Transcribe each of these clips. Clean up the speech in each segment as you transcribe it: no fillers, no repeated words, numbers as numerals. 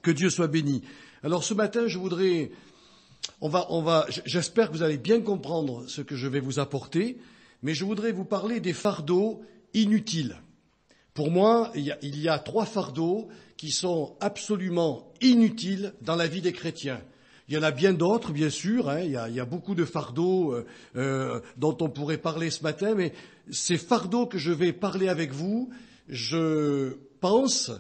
Que Dieu soit béni. Alors ce matin, j'espère que vous allez bien comprendre ce que je vais vous apporter, mais je voudrais vous parler des fardeaux inutiles. Pour moi, il y a 3 fardeaux qui sont absolument inutiles dans la vie des chrétiens. Il y en a bien d'autres, bien sûr, il y a beaucoup de fardeaux dont on pourrait parler ce matin, mais ces fardeaux que je vais parler avec vous, je pense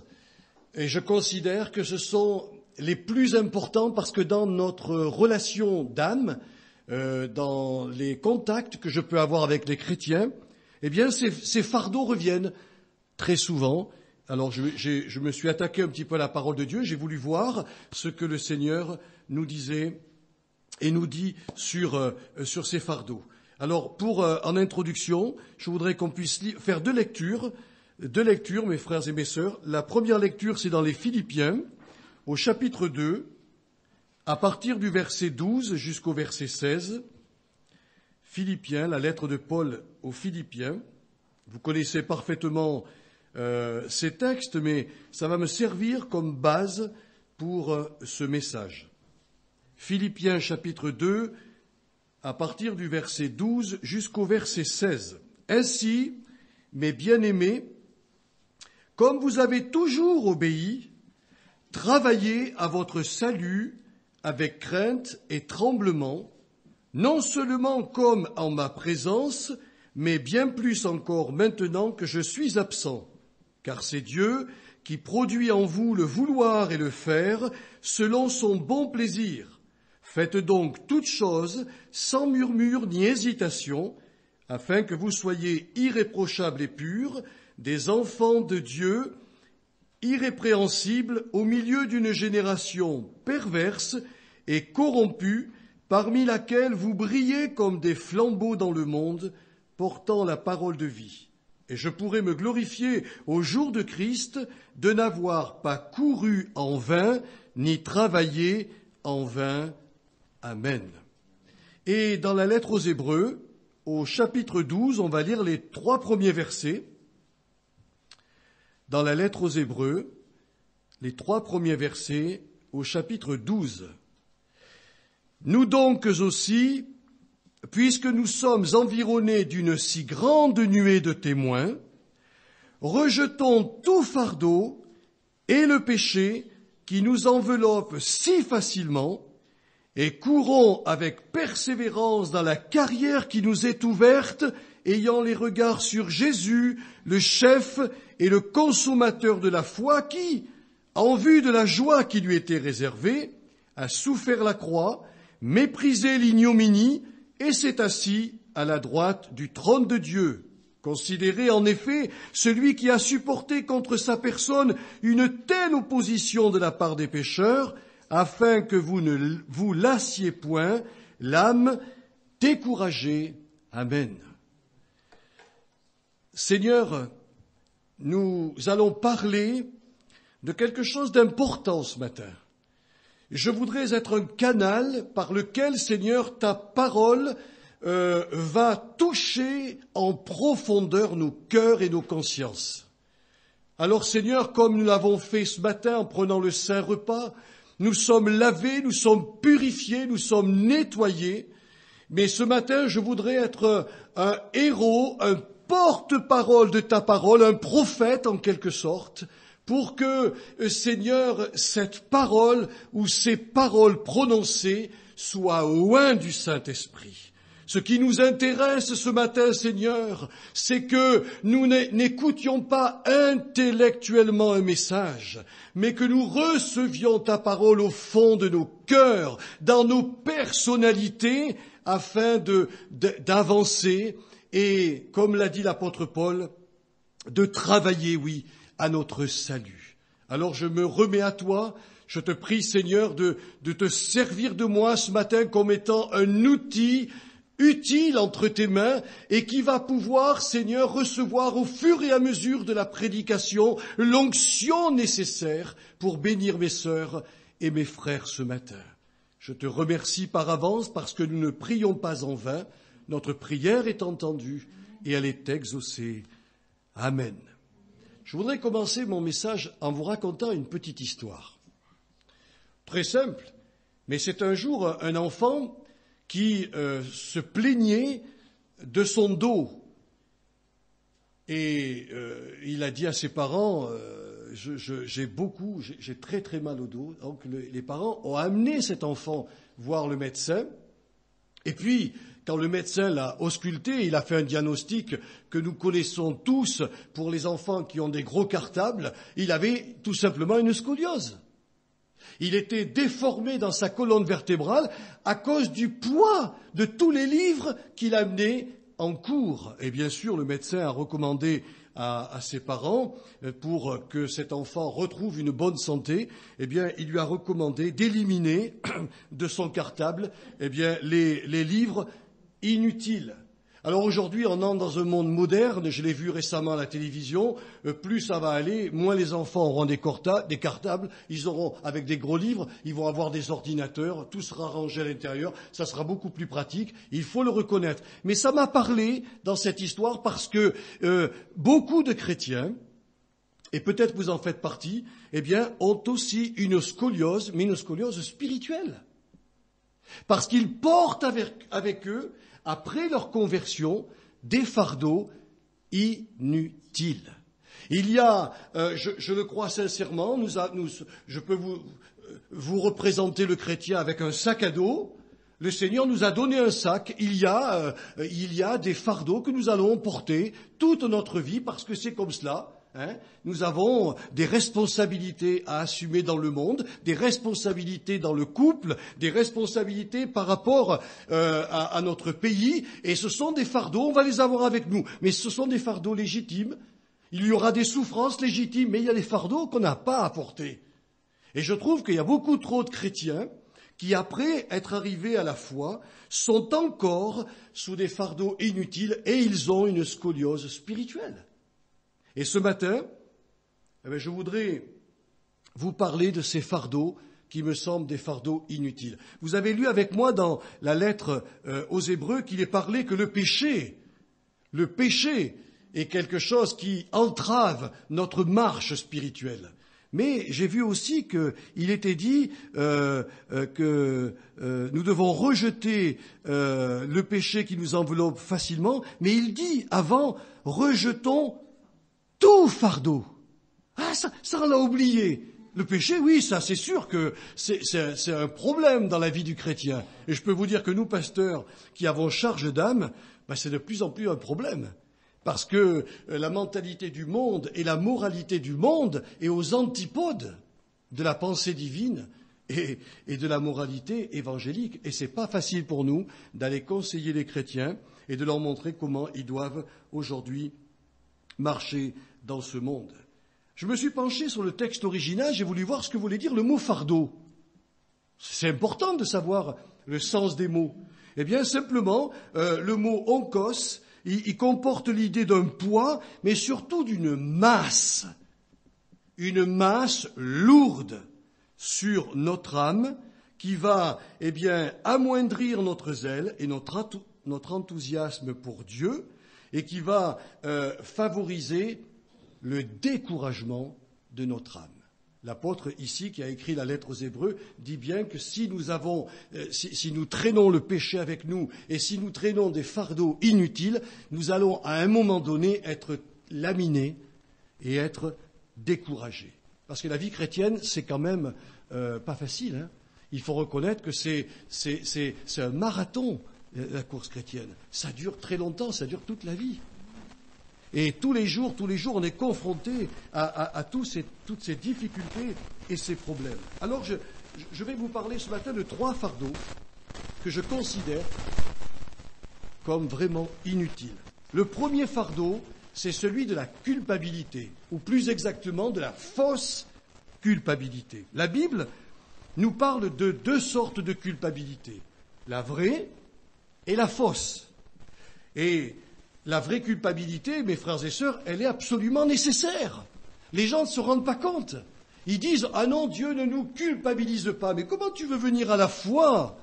et je considère que ce sont les plus importants parce que dans notre relation d'âme, dans les contacts que je peux avoir avec les chrétiens, eh bien ces fardeaux reviennent très souvent. Alors je me suis attaqué un petit peu à la parole de Dieu, j'ai voulu voir ce que le Seigneur nous disait et nous dit sur ces fardeaux. Alors en introduction, je voudrais qu'on puisse faire 2 lectures, mes frères et mes sœurs. La première lecture, c'est dans les Philippiens, au chapitre 2, à partir du verset 12 jusqu'au verset 16. Philippiens, la lettre de Paul aux Philippiens. Vous connaissez parfaitement ces textes, mais ça va me servir comme base pour ce message. Philippiens chapitre 2, à partir du verset 12 jusqu'au verset 16. Ainsi, mes bien-aimés, comme vous avez toujours obéi, travaillez à votre salut avec crainte et tremblement, non seulement comme en ma présence, mais bien plus encore maintenant que je suis absent. Car c'est Dieu qui produit en vous le vouloir et le faire selon son bon plaisir. Faites donc toutes choses sans murmure ni hésitation, afin que vous soyez irréprochables et purs, des enfants de Dieu, irrépréhensibles au milieu d'une génération perverse et corrompue, parmi laquelle vous brillez comme des flambeaux dans le monde, portant la parole de vie. Et je pourrai me glorifier au jour de Christ de n'avoir pas couru en vain, ni travaillé en vain. Amen. Et dans la lettre aux Hébreux, au chapitre 12, on va lire les 3 premiers versets. Dans la lettre aux Hébreux, les 3 premiers versets au chapitre 12. Nous donc aussi, puisque nous sommes environnés d'une si grande nuée de témoins, rejetons tout fardeau et le péché qui nous enveloppe si facilement et courons avec persévérance dans la carrière qui nous est ouverte, ayant les regards sur Jésus, le chef et le consommateur de la foi qui, en vue de la joie qui lui était réservée, a souffert la croix, méprisé l'ignominie et s'est assis à la droite du trône de Dieu. Considérez en effet celui qui a supporté contre sa personne une telle opposition de la part des pécheurs, afin que vous ne vous lassiez point l'âme découragée. Amen. Seigneur, nous allons parler de quelque chose d'important ce matin. Je voudrais être un canal par lequel, Seigneur, ta parole va toucher en profondeur nos cœurs et nos consciences. Alors, Seigneur, comme nous l'avons fait ce matin en prenant le saint repas, nous sommes lavés, nous sommes purifiés, nous sommes nettoyés. Mais ce matin, je voudrais être un héros, un porte-parole de ta parole, un prophète en quelque sorte, pour que, Seigneur, cette parole ou ces paroles prononcées soient loin du Saint-Esprit. Ce qui nous intéresse ce matin, Seigneur, c'est que nous n'écoutions pas intellectuellement un message, mais que nous recevions ta parole au fond de nos cœurs, dans nos personnalités, afin d'avancer et, comme l'a dit l'apôtre Paul, de travailler, oui, à notre salut. Alors je me remets à toi. Je te prie, Seigneur, de te servir de moi ce matin comme étant un outil utile entre tes mains et qui va pouvoir, Seigneur, recevoir au fur et à mesure de la prédication l'onction nécessaire pour bénir mes sœurs et mes frères ce matin. Je te remercie par avance parce que nous ne prions pas en vain. Notre prière est entendue et elle est exaucée. Amen. Je voudrais commencer mon message en vous racontant une petite histoire. très simple. Mais c'est un jour un enfant qui se plaignait de son dos. Et il a dit à ses parents, j'ai très très mal au dos. Donc les parents ont amené cet enfant voir le médecin. Et puis, quand le médecin l'a ausculté, il a fait un diagnostic que nous connaissons tous pour les enfants qui ont des gros cartables. Il avait tout simplement une scoliose. Il était déformé dans sa colonne vertébrale à cause du poids de tous les livres qu'il amenait en cours. Et bien sûr, le médecin a recommandé à ses parents, pour que cet enfant retrouve une bonne santé, eh bien, il lui a recommandé d'éliminer de son cartable, eh bien, les livres inutiles. Alors aujourd'hui, on entre dans un monde moderne, je l'ai vu récemment à la télévision, plus ça va aller, moins les enfants auront des cartables, ils auront, avec des gros livres, ils vont avoir des ordinateurs, tout sera rangé à l'intérieur, ça sera beaucoup plus pratique, il faut le reconnaître. Mais ça m'a parlé dans cette histoire parce que beaucoup de chrétiens, et peut-être vous en faites partie, eh bien, ont aussi une scoliose, mais une scoliose spirituelle. Parce qu'ils portent avec eux, après leur conversion, des fardeaux inutiles. Il y a, je le crois sincèrement, je peux vous représenter le chrétien avec un sac à dos. Le Seigneur nous a donné un sac. Il y a des fardeaux que nous allons porter toute notre vie parce que c'est comme cela. Nous avons des responsabilités à assumer dans le monde, des responsabilités dans le couple, des responsabilités par rapport à notre pays, et ce sont des fardeaux, on va les avoir avec nous, mais ce sont des fardeaux légitimes. Il y aura des souffrances légitimes, mais il y a des fardeaux qu'on n'a pas à porter. Et je trouve qu'il y a beaucoup trop de chrétiens qui, après être arrivés à la foi, sont encore sous des fardeaux inutiles et ils ont une scoliose spirituelle. Et ce matin, je voudrais vous parler de ces fardeaux qui me semblent des fardeaux inutiles. Vous avez lu avec moi dans la lettre aux Hébreux qu'il est parlé que le péché est quelque chose qui entrave notre marche spirituelle. Mais j'ai vu aussi qu'il était dit que nous devons rejeter le péché qui nous enveloppe facilement, mais il dit avant, rejetons tout fardeau. Ah, ça on l'a oublié. Le péché, oui, ça c'est sûr que c'est un problème dans la vie du chrétien. Et je peux vous dire que nous, pasteurs, qui avons charge d'âme, c'est de plus en plus un problème. Parce que la mentalité du monde et la moralité du monde est aux antipodes de la pensée divine et de la moralité évangélique. Et c'est pas facile pour nous d'aller conseiller les chrétiens et de leur montrer comment ils doivent aujourd'hui marcher dans ce monde. Je me suis penché sur le texte original, j'ai voulu voir ce que voulait dire le mot fardeau. C'est important de savoir le sens des mots. Eh bien, simplement, le mot onkos, il comporte l'idée d'un poids, mais surtout d'une masse. Une masse lourde sur notre âme qui va, amoindrir notre zèle et notre enthousiasme pour Dieu, et qui va favoriser le découragement de notre âme. L'apôtre ici, qui a écrit la lettre aux Hébreux, dit bien que si nous traînons le péché avec nous et si nous traînons des fardeaux inutiles, nous allons à un moment donné être laminés et être découragés. Parce que la vie chrétienne, c'est quand même pas facile. Hein. Il faut reconnaître que c'est un marathon. La course chrétienne, ça dure très longtemps, ça dure toute la vie. Et tous les jours, on est confronté à toutes ces difficultés et ces problèmes. Alors, je vais vous parler ce matin de 3 fardeaux que je considère comme vraiment inutiles. Le premier fardeau, c'est celui de la culpabilité, ou plus exactement de la fausse culpabilité. La Bible nous parle de 2 sortes de culpabilité, la vraie et la fausse. Et la vraie culpabilité, mes frères et sœurs, elle est absolument nécessaire. Les gens ne se rendent pas compte. Ils disent « Ah non, Dieu ne nous culpabilise pas. » Mais comment tu veux venir à la foi ?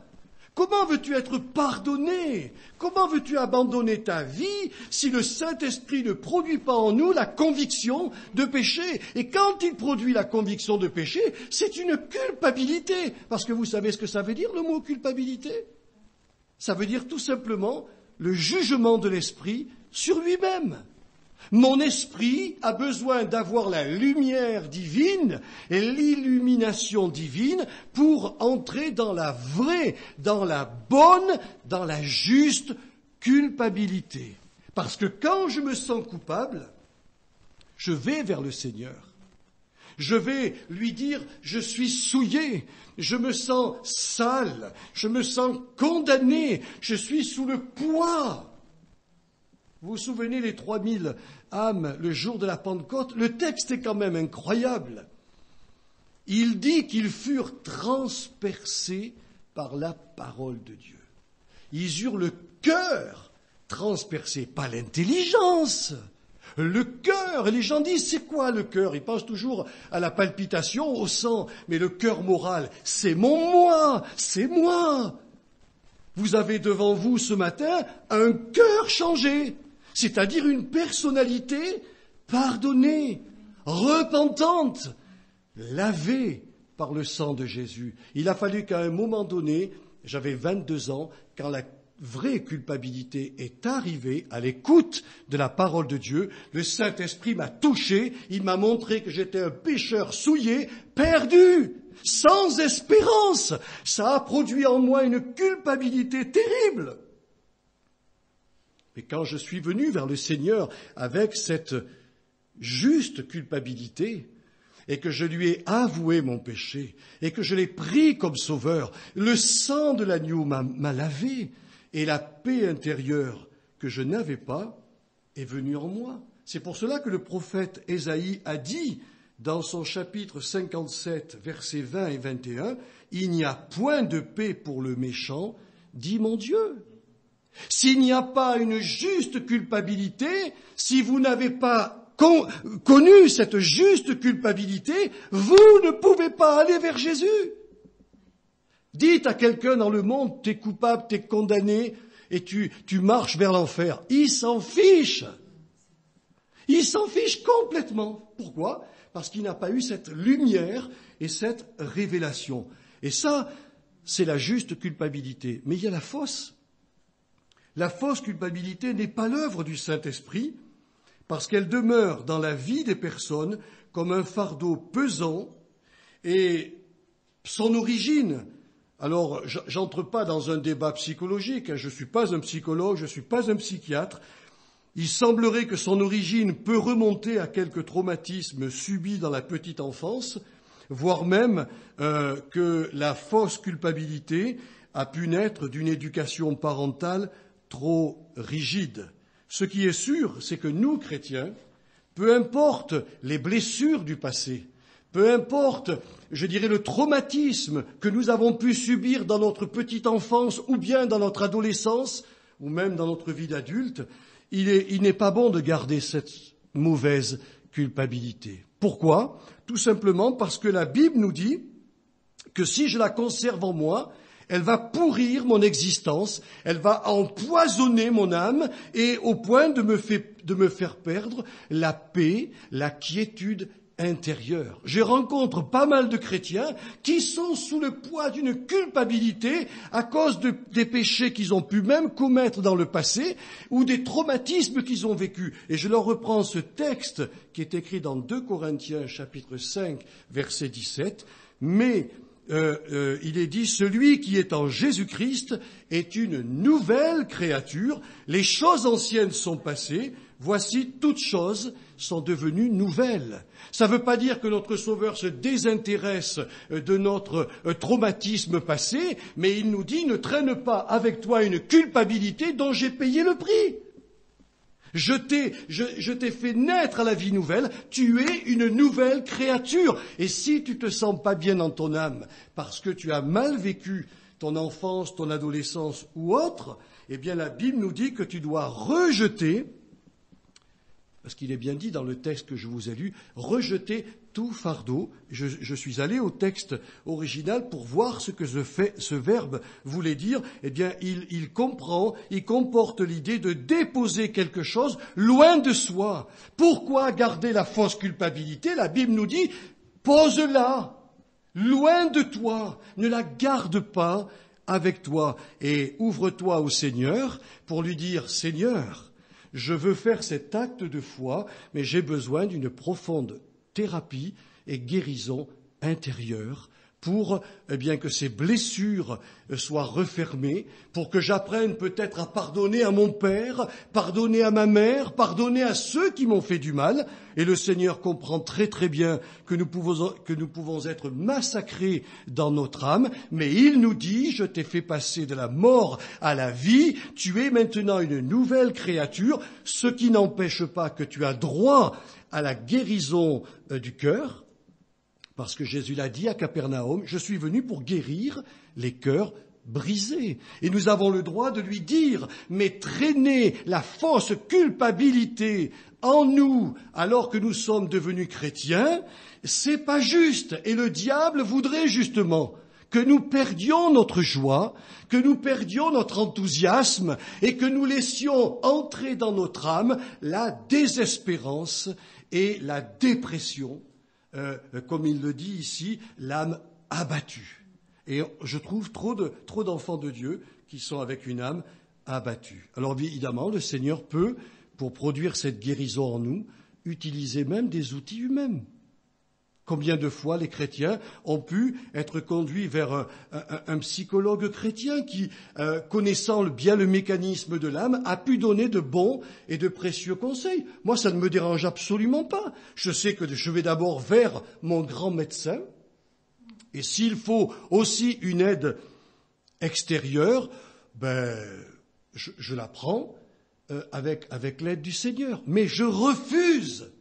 Comment veux-tu être pardonné? Comment veux-tu abandonner ta vie si le Saint-Esprit ne produit pas en nous la conviction de péché? Et quand il produit la conviction de péché, c'est une culpabilité. Parce que vous savez ce que ça veut dire, le mot culpabilité? Ça veut dire tout simplement le jugement de l'esprit sur lui-même. Mon esprit a besoin d'avoir la lumière divine et l'illumination divine pour entrer dans la vraie, dans la bonne, dans la juste culpabilité. Parce que quand je me sens coupable, je vais vers le Seigneur. Je vais lui dire, je suis souillé, je me sens sale, je me sens condamné, je suis sous le poids. Vous vous souvenez les 3000 âmes le jour de la Pentecôte? Le texte est quand même incroyable. Il dit qu'ils furent transpercés par la parole de Dieu. Ils eurent le cœur transpercé, pas l'intelligence. Le cœur, et les gens disent, c'est quoi le cœur? Ils pensent toujours à la palpitation, au sang, mais le cœur moral, c'est mon moi, c'est moi. Vous avez devant vous ce matin un cœur changé, c'est-à-dire une personnalité pardonnée, repentante, lavée par le sang de Jésus. Il a fallu qu'à un moment donné, j'avais 22 ans, quand la vraie culpabilité est arrivée à l'écoute de la parole de Dieu, le Saint-Esprit m'a touché, il m'a montré que j'étais un pécheur souillé, perdu, sans espérance. Ça a produit en moi une culpabilité terrible. Mais quand je suis venu vers le Seigneur avec cette juste culpabilité, et que je lui ai avoué mon péché, et que je l'ai pris comme sauveur, le sang de l'agneau m'a lavé, et la paix intérieure que je n'avais pas est venue en moi. C'est pour cela que le prophète Ésaïe a dit dans son chapitre 57, versets 20 et 21, « Il n'y a point de paix pour le méchant, dit mon Dieu. » S'il n'y a pas une juste culpabilité, si vous n'avez pas connu cette juste culpabilité, vous ne pouvez pas aller vers Jésus. Dites à quelqu'un dans le monde, t'es coupable, t'es condamné, et tu marches vers l'enfer. Il s'en fiche. Il s'en fiche complètement. Pourquoi? Parce qu'il n'a pas eu cette lumière et cette révélation. Et ça, c'est la juste culpabilité. Mais il y a la fausse. La fausse culpabilité n'est pas l'œuvre du Saint-Esprit, parce qu'elle demeure dans la vie des personnes comme un fardeau pesant, et son origine. Alors, j'entre pas dans un débat psychologique, je ne suis pas un psychologue, je ne suis pas un psychiatre. Il semblerait que son origine peut remonter à quelques traumatismes subis dans la petite enfance, voire même que la fausse culpabilité a pu naître d'une éducation parentale trop rigide. Ce qui est sûr, c'est que nous, chrétiens, peu importe les blessures du passé, peu importe, je dirais, le traumatisme que nous avons pu subir dans notre petite enfance ou bien dans notre adolescence ou même dans notre vie d'adulte, il n'est pas bon de garder cette mauvaise culpabilité. Pourquoi? Tout simplement parce que la Bible nous dit que si je la conserve en moi, elle va pourrir mon existence, elle va empoisonner mon âme et au point de me faire perdre la paix, la quiétude intérieure. Je rencontre pas mal de chrétiens qui sont sous le poids d'une culpabilité à cause des péchés qu'ils ont pu même commettre dans le passé ou des traumatismes qu'ils ont vécus. Et je leur reprends ce texte qui est écrit dans 2 Corinthiens chapitre 5 verset 17, mais il est dit, celui qui est en Jésus-Christ est une nouvelle créature, les choses anciennes sont passées, voici toutes choses sont devenues nouvelles. Ça ne veut pas dire que notre Sauveur se désintéresse de notre traumatisme passé, mais il nous dit, ne traîne pas avec toi une culpabilité dont j'ai payé le prix. Je t'ai fait naître à la vie nouvelle, tu es une nouvelle créature. Et si tu te sens pas bien dans ton âme, parce que tu as mal vécu ton enfance, ton adolescence ou autre, eh bien la Bible nous dit que tu dois rejeter Parce qu'il est bien dit dans le texte que je vous ai lu, rejetez tout fardeau. Je suis allé au texte original pour voir ce que ce verbe voulait dire. Eh bien, il comporte l'idée de déposer quelque chose loin de soi. Pourquoi garder la fausse culpabilité? La Bible nous dit, pose-la, loin de toi, ne la garde pas avec toi et ouvre-toi au Seigneur pour lui dire, Seigneur, je veux faire cet acte de foi, mais j'ai besoin d'une profonde thérapie et guérison intérieure pour que ces blessures soient refermées, pour que j'apprenne peut-être à pardonner à mon père, pardonner à ma mère, pardonner à ceux qui m'ont fait du mal. Et le Seigneur comprend très très bien que nous pouvons être massacrés dans notre âme, mais il nous dit, je t'ai fait passer de la mort à la vie, tu es maintenant une nouvelle créature, ce qui n'empêche pas que tu as droit à la guérison du cœur, parce que Jésus l'a dit à Capernaum, je suis venu pour guérir les cœurs brisés. Et nous avons le droit de lui dire, mais traîner la fausse culpabilité en nous alors que nous sommes devenus chrétiens, c'est pas juste. Et le diable voudrait justement que nous perdions notre joie, que nous perdions notre enthousiasme et que nous laissions entrer dans notre âme la désespérance et la dépression. Comme il le dit ici, l'âme abattue. Et je trouve trop d'enfants de Dieu qui sont avec une âme abattue. Alors évidemment, le Seigneur peut, pour produire cette guérison en nous, utiliser même des outils humains. Combien de fois les chrétiens ont pu être conduits vers un psychologue chrétien qui, connaissant bien le mécanisme de l'âme, a pu donner de bons et de précieux conseils. Moi, ça ne me dérange absolument pas. Je sais que je vais d'abord vers mon grand médecin, et s'il faut aussi une aide extérieure, je la prends avec l'aide du Seigneur. Mais je refuse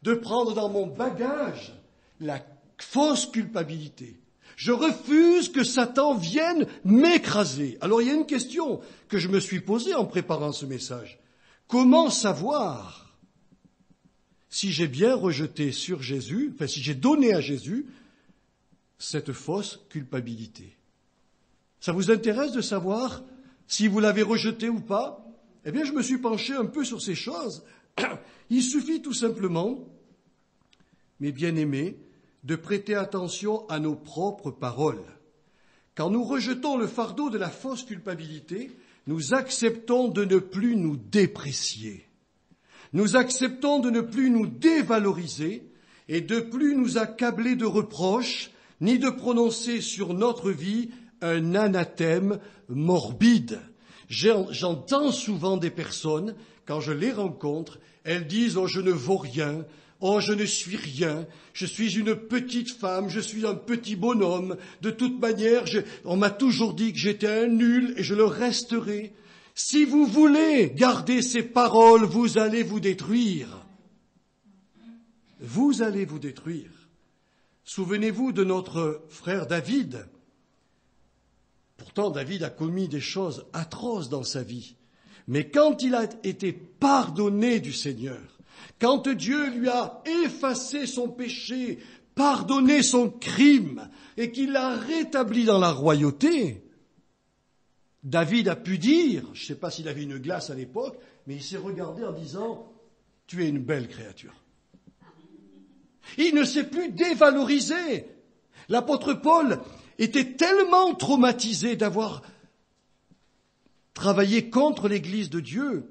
de prendre dans mon bagage la fausse culpabilité. Je refuse que Satan vienne m'écraser. Alors il y a une question que je me suis posée en préparant ce message. Comment savoir si j'ai bien rejeté sur Jésus, si j'ai donné à Jésus cette fausse culpabilité? Ça vous intéresse de savoir si vous l'avez rejeté ou pas? Eh bien, je me suis penché un peu sur ces choses. Il suffit tout simplement, mes bien-aimés, de prêter attention à nos propres paroles. Quand nous rejetons le fardeau de la fausse culpabilité, nous acceptons de ne plus nous déprécier. Nous acceptons de ne plus nous dévaloriser et de plus nous accabler de reproches, ni de prononcer sur notre vie un anathème morbide. J'entends souvent des personnes, quand je les rencontre, elles disent « Oh, je ne vaux rien ». Oh, je ne suis rien, je suis une petite femme, je suis un petit bonhomme. De toute manière, on m'a toujours dit que j'étais un nul et je le resterai. Si vous voulez garder ces paroles, vous allez vous détruire. Vous allez vous détruire. Souvenez-vous de notre frère David. Pourtant, David a commis des choses atroces dans sa vie. Mais quand il a été pardonné du Seigneur, quand Dieu lui a effacé son péché, pardonné son crime, et qu'il l'a rétabli dans la royauté, David a pu dire, je ne sais pas s'il avait une glace à l'époque, mais il s'est regardé en disant « Tu es une belle créature ». Il ne s'est plus dévalorisé. L'apôtre Paul était tellement traumatisé d'avoir travaillé contre l'Église de Dieu,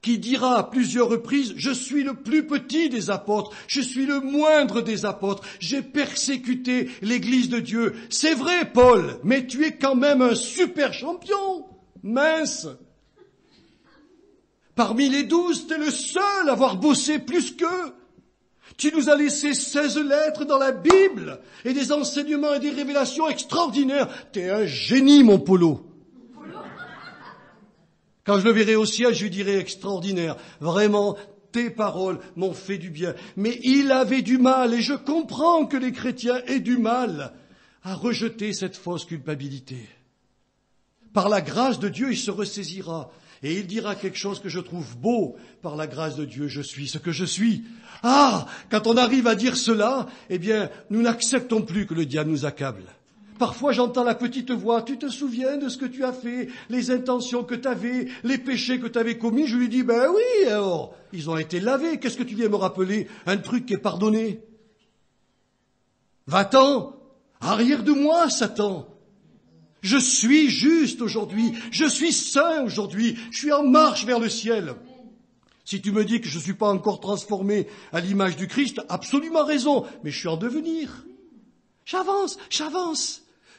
qui dira à plusieurs reprises, je suis le plus petit des apôtres, je suis le moindre des apôtres, j'ai persécuté l'Église de Dieu. C'est vrai, Paul, mais tu es quand même un super champion, mince. Parmi les 12, tu es le seul à avoir bossé plus qu'eux. Tu nous as laissé 16 lettres dans la Bible et des enseignements et des révélations extraordinaires. Tu es un génie, mon Polo. Quand je le verrai au ciel, je lui dirai extraordinaire. Vraiment, tes paroles m'ont fait du bien. Mais il avait du mal, et je comprends que les chrétiens aient du mal à rejeter cette fausse culpabilité. Par la grâce de Dieu, il se ressaisira. Et il dira quelque chose que je trouve beau par la grâce de Dieu, je suis ce que je suis. Ah, quand on arrive à dire cela, eh bien, nous n'acceptons plus que le diable nous accable. Parfois, j'entends la petite voix, tu te souviens de ce que tu as fait, les intentions que tu avais, les péchés que tu avais commis? Je lui dis, ben oui, alors, ils ont été lavés. Qu'est-ce que tu viens me rappeler? Un truc qui est pardonné. Va-t'en, arrière de moi, Satan. Je suis juste aujourd'hui, je suis saint aujourd'hui, je suis en marche vers le ciel. Si tu me dis que je ne suis pas encore transformé à l'image du Christ, absolument raison, mais je suis en devenir. J'avance.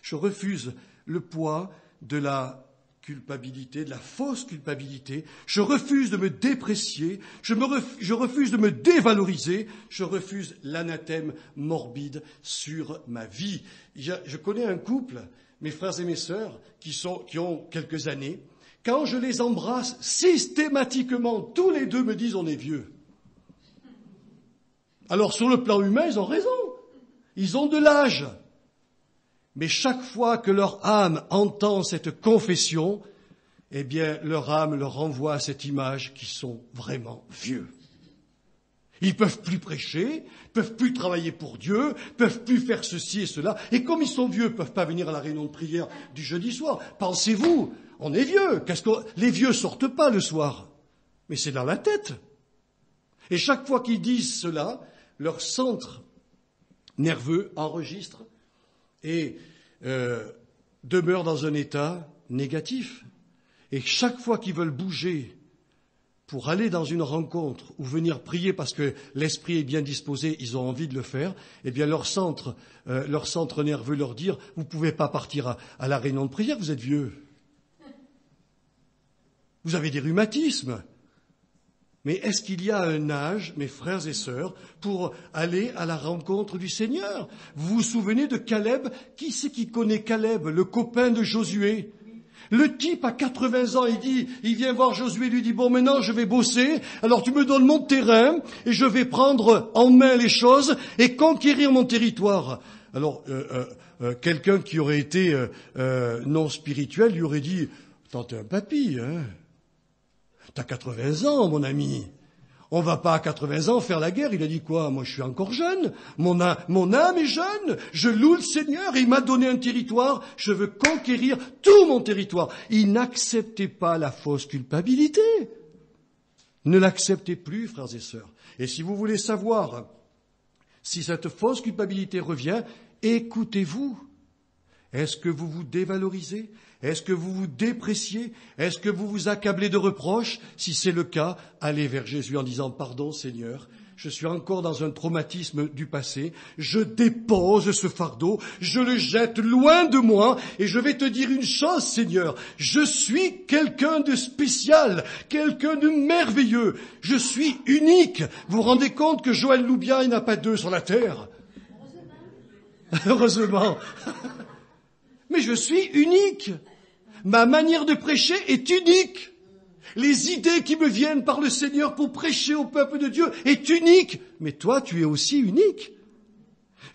Je refuse le poids de la culpabilité, de la fausse culpabilité. Je refuse de me déprécier, je refuse de me dévaloriser, je refuse l'anathème morbide sur ma vie. Je connais un couple, mes frères et mes sœurs, qui ont quelques années. Quand je les embrasse, systématiquement, tous les deux me disent on est vieux. Alors sur le plan humain, ils ont raison. Ils ont de l'âge. Mais chaque fois que leur âme entend cette confession, eh bien, leur âme leur renvoie à cette image qu'ils sont vraiment vieux. Ils peuvent plus prêcher, peuvent plus travailler pour Dieu, peuvent plus faire ceci et cela. Et comme ils sont vieux, ils peuvent pas venir à la réunion de prière du jeudi soir. Pensez-vous, on est vieux. Les vieux sortent pas le soir. Mais c'est dans la tête. Et chaque fois qu'ils disent cela, leur centre nerveux enregistre et demeure dans un état négatif. Et chaque fois qu'ils veulent bouger pour aller dans une rencontre ou venir prier parce que l'esprit est bien disposé, ils ont envie de le faire, eh bien leur centre nerveux leur dire « Vous ne pouvez pas partir à la réunion de prière, vous êtes vieux. Vous avez des rhumatismes. » Mais est-ce qu'il y a un âge, mes frères et sœurs, pour aller à la rencontre du Seigneur? Vous vous souvenez de Caleb? Qui c'est qui connaît Caleb, le copain de Josué? Le type a 80 ans, il vient voir Josué, il lui dit, bon, maintenant je vais bosser, alors tu me donnes mon terrain, et je vais prendre en main les choses et conquérir mon territoire. Alors, quelqu'un qui aurait été non spirituel lui aurait dit, attends, t'es un papy, hein? T'as 80 ans, mon ami. On va pas à 80 ans faire la guerre. Il a dit quoi? Moi, je suis encore jeune. Mon âme est jeune. Je loue le Seigneur. Il m'a donné un territoire. Je veux conquérir tout mon territoire. Il n'acceptait pas la fausse culpabilité. Ne l'acceptez plus, frères et sœurs. Et si vous voulez savoir si cette fausse culpabilité revient, écoutez-vous. Est-ce que vous vous dévalorisez? Est-ce que vous vous dépréciez? Est-ce que vous vous accablez de reproches? Si c'est le cas, allez vers Jésus en disant « Pardon Seigneur, je suis encore dans un traumatisme du passé, je dépose ce fardeau, je le jette loin de moi et je vais te dire une chose Seigneur, je suis quelqu'un de spécial, quelqu'un de merveilleux, je suis unique. » Vous vous rendez compte que Joël Loubia, il n'a pas deux sur la terre? Heureusement. Mais je suis unique. Ma manière de prêcher est unique. Les idées qui me viennent par le Seigneur pour prêcher au peuple de Dieu est unique. Mais toi, tu es aussi unique.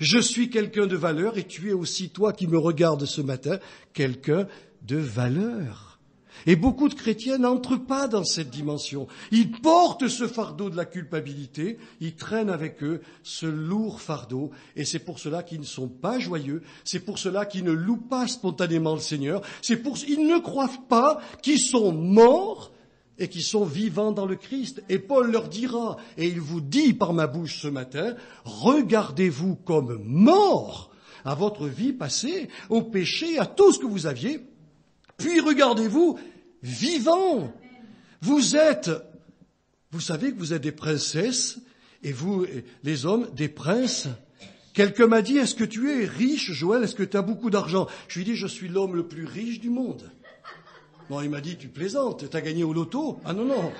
Je suis quelqu'un de valeur et tu es aussi, toi qui me regardes ce matin, quelqu'un de valeur. Et beaucoup de chrétiens n'entrent pas dans cette dimension. Ils portent ce fardeau de la culpabilité, ils traînent avec eux ce lourd fardeau, et c'est pour cela qu'ils ne sont pas joyeux, c'est pour cela qu'ils ne louent pas spontanément le Seigneur, ils ne croient pas qu'ils sont morts et qu'ils sont vivants dans le Christ. Et Paul leur dira, et il vous dit par ma bouche ce matin, regardez-vous comme morts à votre vie passée, au péché, à tout ce que vous aviez, puis regardez-vous vivant. Vous savez que vous êtes des princesses et vous, les hommes, des princes. Quelqu'un m'a dit, est-ce que tu es riche, Joël? Est-ce que tu as beaucoup d'argent? Je lui ai dit, je suis l'homme le plus riche du monde. Non, il m'a dit, tu plaisantes, t'as gagné au loto? Ah non.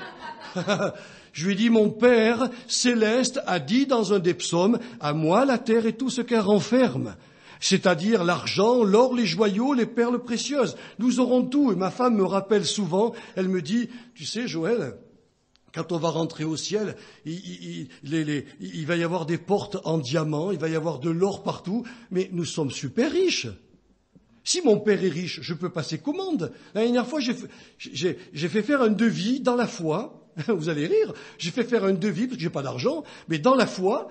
Je lui ai dit, mon Père céleste a dit dans un des psaumes, à moi la terre et tout ce qu'elle renferme. C'est-à-dire l'argent, l'or, les joyaux, les perles précieuses. Nous aurons tout. Et ma femme me rappelle souvent, elle me dit, tu sais Joël, quand on va rentrer au ciel, il va y avoir des portes en diamant, il va y avoir de l'or partout, mais nous sommes super riches. Si mon père est riche, je peux passer commande. La dernière fois, j'ai fait faire un devis dans la foi. Vous allez rire. J'ai fait faire un devis, parce que j'ai pas d'argent, mais dans la foi,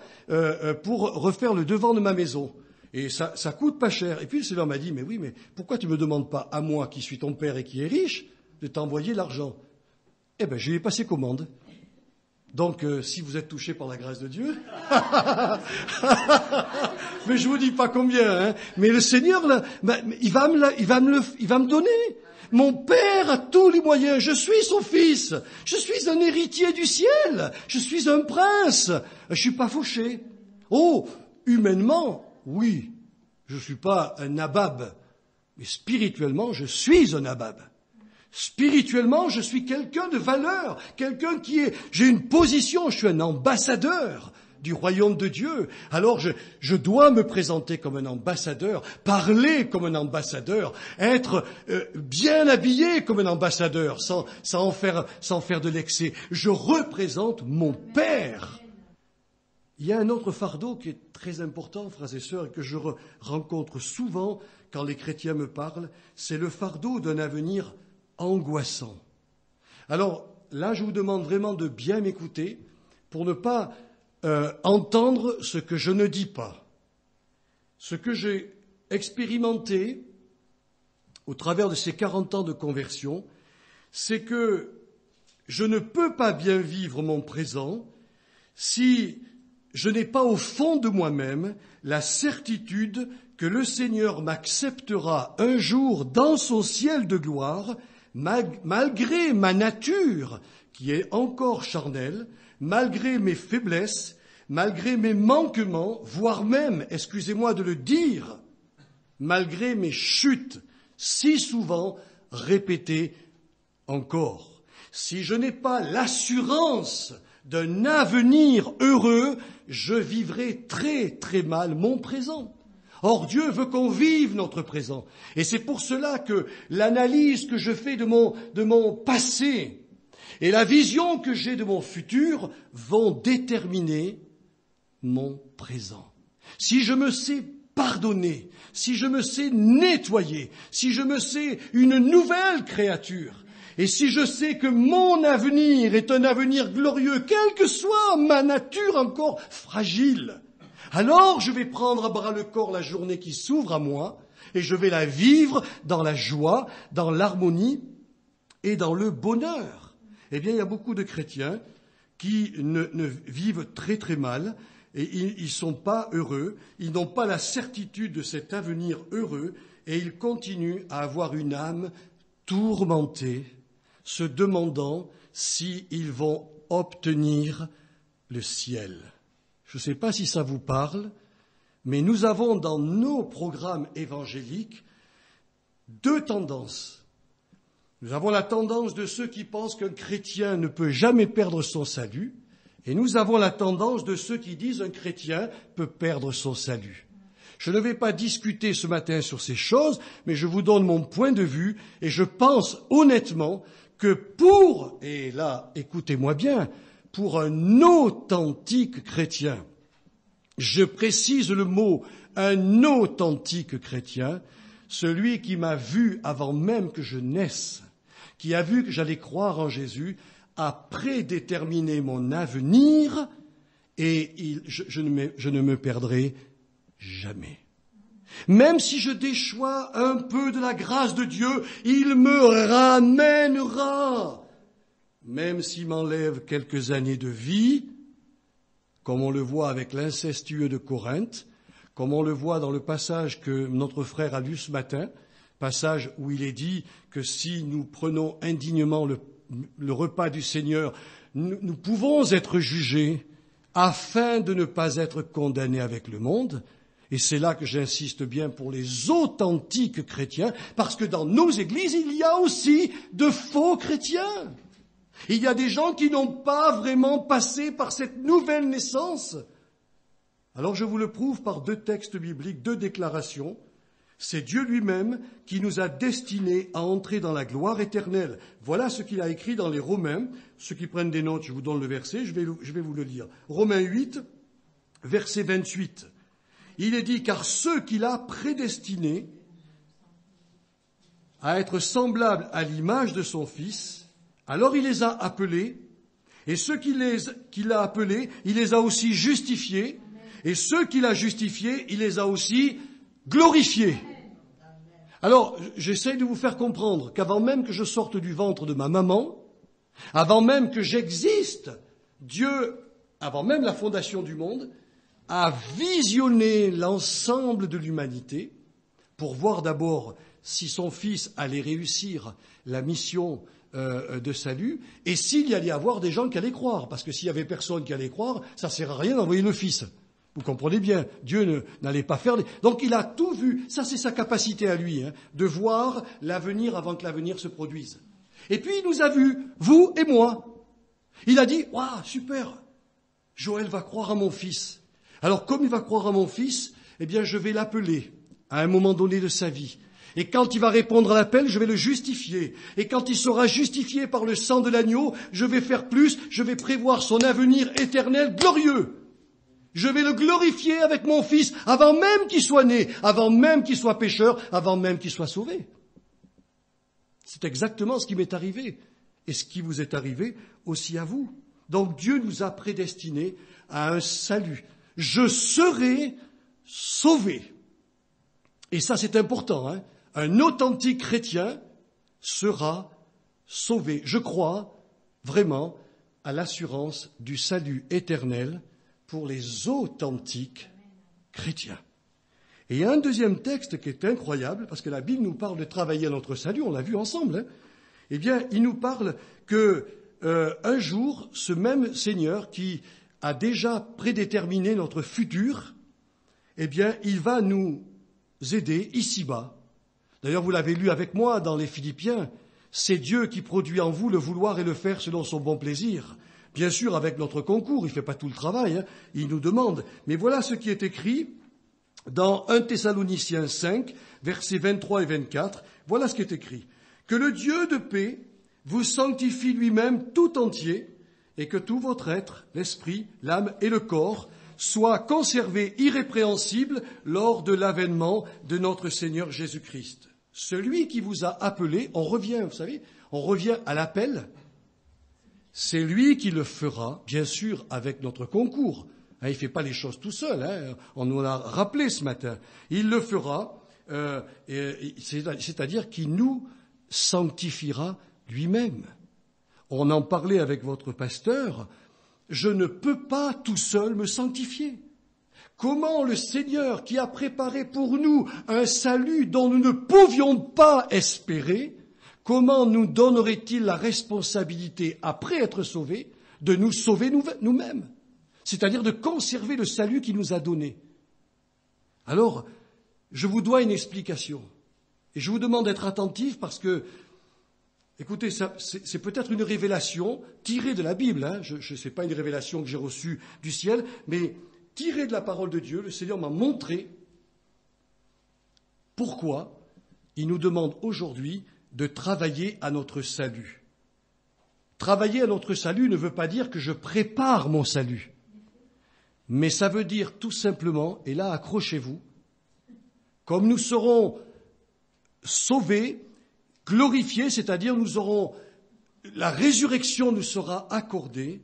pour refaire le devant de ma maison. Et ça coûte pas cher. Et puis le Seigneur m'a dit, mais oui, mais pourquoi tu me demandes pas à moi, qui suis ton père et qui est riche, de t'envoyer l'argent? Eh ben, je lui ai passé commande. Donc, si vous êtes touché par la grâce de Dieu, mais je vous dis pas combien, hein, mais le Seigneur, là, il va me donner. Mon Père a tous les moyens. Je suis son fils. Je suis un héritier du ciel. Je suis un prince. Je suis pas fauché. Oh, humainement, oui, je suis pas un nabab, mais spirituellement, je suis un nabab. Spirituellement, je suis quelqu'un de valeur, j'ai une position, je suis un ambassadeur du royaume de Dieu. Alors je dois me présenter comme un ambassadeur, parler comme un ambassadeur, être bien habillé comme un ambassadeur, sans faire de l'excès. Je représente mon Père. Il y a un autre fardeau qui est très important, frères et sœurs, et que je rencontre souvent quand les chrétiens me parlent, c'est le fardeau d'un avenir angoissant. Alors là, je vous demande vraiment de bien m'écouter pour ne pas entendre ce que je ne dis pas. Ce que j'ai expérimenté au travers de ces 40 ans de conversion, c'est que je ne peux pas bien vivre mon présent si je n'ai pas au fond de moi-même la certitude que le Seigneur m'acceptera un jour dans son ciel de gloire, malgré ma nature qui est encore charnelle, malgré mes faiblesses, malgré mes manquements, voire même, excusez-moi de le dire, malgré mes chutes si souvent répétées encore. Si je n'ai pas l'assurance d'un avenir heureux, je vivrai très très mal mon présent. Or, Dieu veut qu'on vive notre présent. Et c'est pour cela que l'analyse que je fais de mon passé et la vision que j'ai de mon futur vont déterminer mon présent. Si je me sais pardonner, si je me sais nettoyer, si je me sais une nouvelle créature, et si je sais que mon avenir est un avenir glorieux, quelle que soit ma nature encore fragile, alors je vais prendre à bras le corps la journée qui s'ouvre à moi et je vais la vivre dans la joie, dans l'harmonie et dans le bonheur. Eh bien, il y a beaucoup de chrétiens qui ne vivent très très mal et ils sont pas heureux, ils n'ont pas la certitude de cet avenir heureux et ils continuent à avoir une âme tourmentée, se demandant s'ils vont obtenir le ciel. Je ne sais pas si ça vous parle, mais nous avons dans nos programmes évangéliques deux tendances. Nous avons la tendance de ceux qui pensent qu'un chrétien ne peut jamais perdre son salut, et nous avons la tendance de ceux qui disent qu'un chrétien peut perdre son salut. Je ne vais pas discuter ce matin sur ces choses, mais je vous donne mon point de vue, et je pense honnêtement que et là, écoutez-moi bien, pour un authentique chrétien, je précise le mot, un authentique chrétien, celui qui m'a vu avant même que je naisse, qui a vu que j'allais croire en Jésus, a prédéterminé mon avenir et je ne me perdrai jamais. Même si je déchois un peu de la grâce de Dieu, il me ramènera. Même s'il m'enlève quelques années de vie, comme on le voit avec l'incestueux de Corinthe, comme on le voit dans le passage que notre frère a lu ce matin, passage où il est dit que si nous prenons indignement le repas du Seigneur, nous pouvons être jugés afin de ne pas être condamnés avec le monde. Et c'est là que j'insiste bien pour les authentiques chrétiens, parce que dans nos églises, il y a aussi de faux chrétiens. Il y a des gens qui n'ont pas vraiment passé par cette nouvelle naissance. Alors je vous le prouve par deux textes bibliques, deux déclarations. C'est Dieu lui-même qui nous a destinés à entrer dans la gloire éternelle. Voilà ce qu'il a écrit dans les Romains. Ceux qui prennent des notes, je vous donne le verset, je vais vous le lire. Romains 8, verset 28. Il est dit, car ceux qu'il a prédestinés, à être semblables à l'image de son Fils, alors il les a appelés, et ceux qu'il a appelés, il les a aussi justifiés, et ceux qu'il a justifiés, il les a aussi glorifiés. Alors, j'essaie de vous faire comprendre qu'avant même que je sorte du ventre de ma maman, avant même que j'existe, Dieu, avant même la fondation du monde, a visionné l'ensemble de l'humanité pour voir d'abord si son Fils allait réussir la mission de salut, et s'il y allait y avoir des gens qui allaient croire. Parce que s'il y avait personne qui allait croire, ça ne sert à rien d'envoyer le Fils. Vous comprenez bien, Dieu n'allait pas faire... Donc il a tout vu, ça c'est sa capacité à lui, de voir l'avenir avant que l'avenir se produise. Et puis il nous a vus, vous et moi. Il a dit, waouh, super, Joël va croire à mon fils. Alors comme il va croire à mon fils, eh bien je vais l'appeler à un moment donné de sa vie. Et quand il va répondre à l'appel, je vais le justifier. Et quand il sera justifié par le sang de l'agneau, je vais faire plus, je vais prévoir son avenir éternel glorieux. Je vais le glorifier avec mon fils avant même qu'il soit né, avant même qu'il soit pécheur, avant même qu'il soit sauvé. C'est exactement ce qui m'est arrivé et ce qui vous est arrivé aussi à vous. Donc Dieu nous a prédestinés à un salut. Je serai sauvé. Et ça c'est important, Un authentique chrétien sera sauvé. Je crois vraiment à l'assurance du salut éternel pour les authentiques chrétiens. Et il y a un deuxième texte qui est incroyable, parce que la Bible nous parle de travailler à notre salut, on l'a vu ensemble. Eh bien, il nous parle que un jour, ce même Seigneur qui a déjà prédéterminé notre futur, eh bien, il va nous aider ici-bas. D'ailleurs, vous l'avez lu avec moi dans les Philippiens, c'est Dieu qui produit en vous le vouloir et le faire selon son bon plaisir. Bien sûr, avec notre concours, il ne fait pas tout le travail, il nous demande. Mais voilà ce qui est écrit dans 1 Thessaloniciens 5, versets 23 et 24. Voilà ce qui est écrit. Que le Dieu de paix vous sanctifie lui-même tout entier, et que tout votre être, l'esprit, l'âme et le corps, soient conservés irrépréhensibles lors de l'avènement de notre Seigneur Jésus-Christ. Celui qui vous a appelé, on revient, vous savez, on revient à l'appel. C'est lui qui le fera, bien sûr, avec notre concours. Il ne fait pas les choses tout seul, on nous l'a rappelé ce matin. Il le fera, c'est-à-dire qu'il nous sanctifiera lui-même. On en parlait avec votre pasteur, je ne peux pas tout seul me sanctifier. Comment le Seigneur, qui a préparé pour nous un salut dont nous ne pouvions pas espérer, comment nous donnerait-il la responsabilité, après être sauvés, de nous sauver nous-mêmes, c'est-à-dire de conserver le salut qu'il nous a donné? Alors, je vous dois une explication. Et je vous demande d'être attentifs parce que, écoutez, c'est peut-être une révélation tirée de la Bible. Je sais pas une révélation que j'ai reçue du ciel, mais tirée de la parole de Dieu, le Seigneur m'a montré pourquoi il nous demande aujourd'hui de travailler à notre salut. Travailler à notre salut ne veut pas dire que je prépare mon salut, mais ça veut dire tout simplement, et là accrochez-vous, comme nous serons sauvés, glorifiés, c'est-à-dire la résurrection nous sera accordée,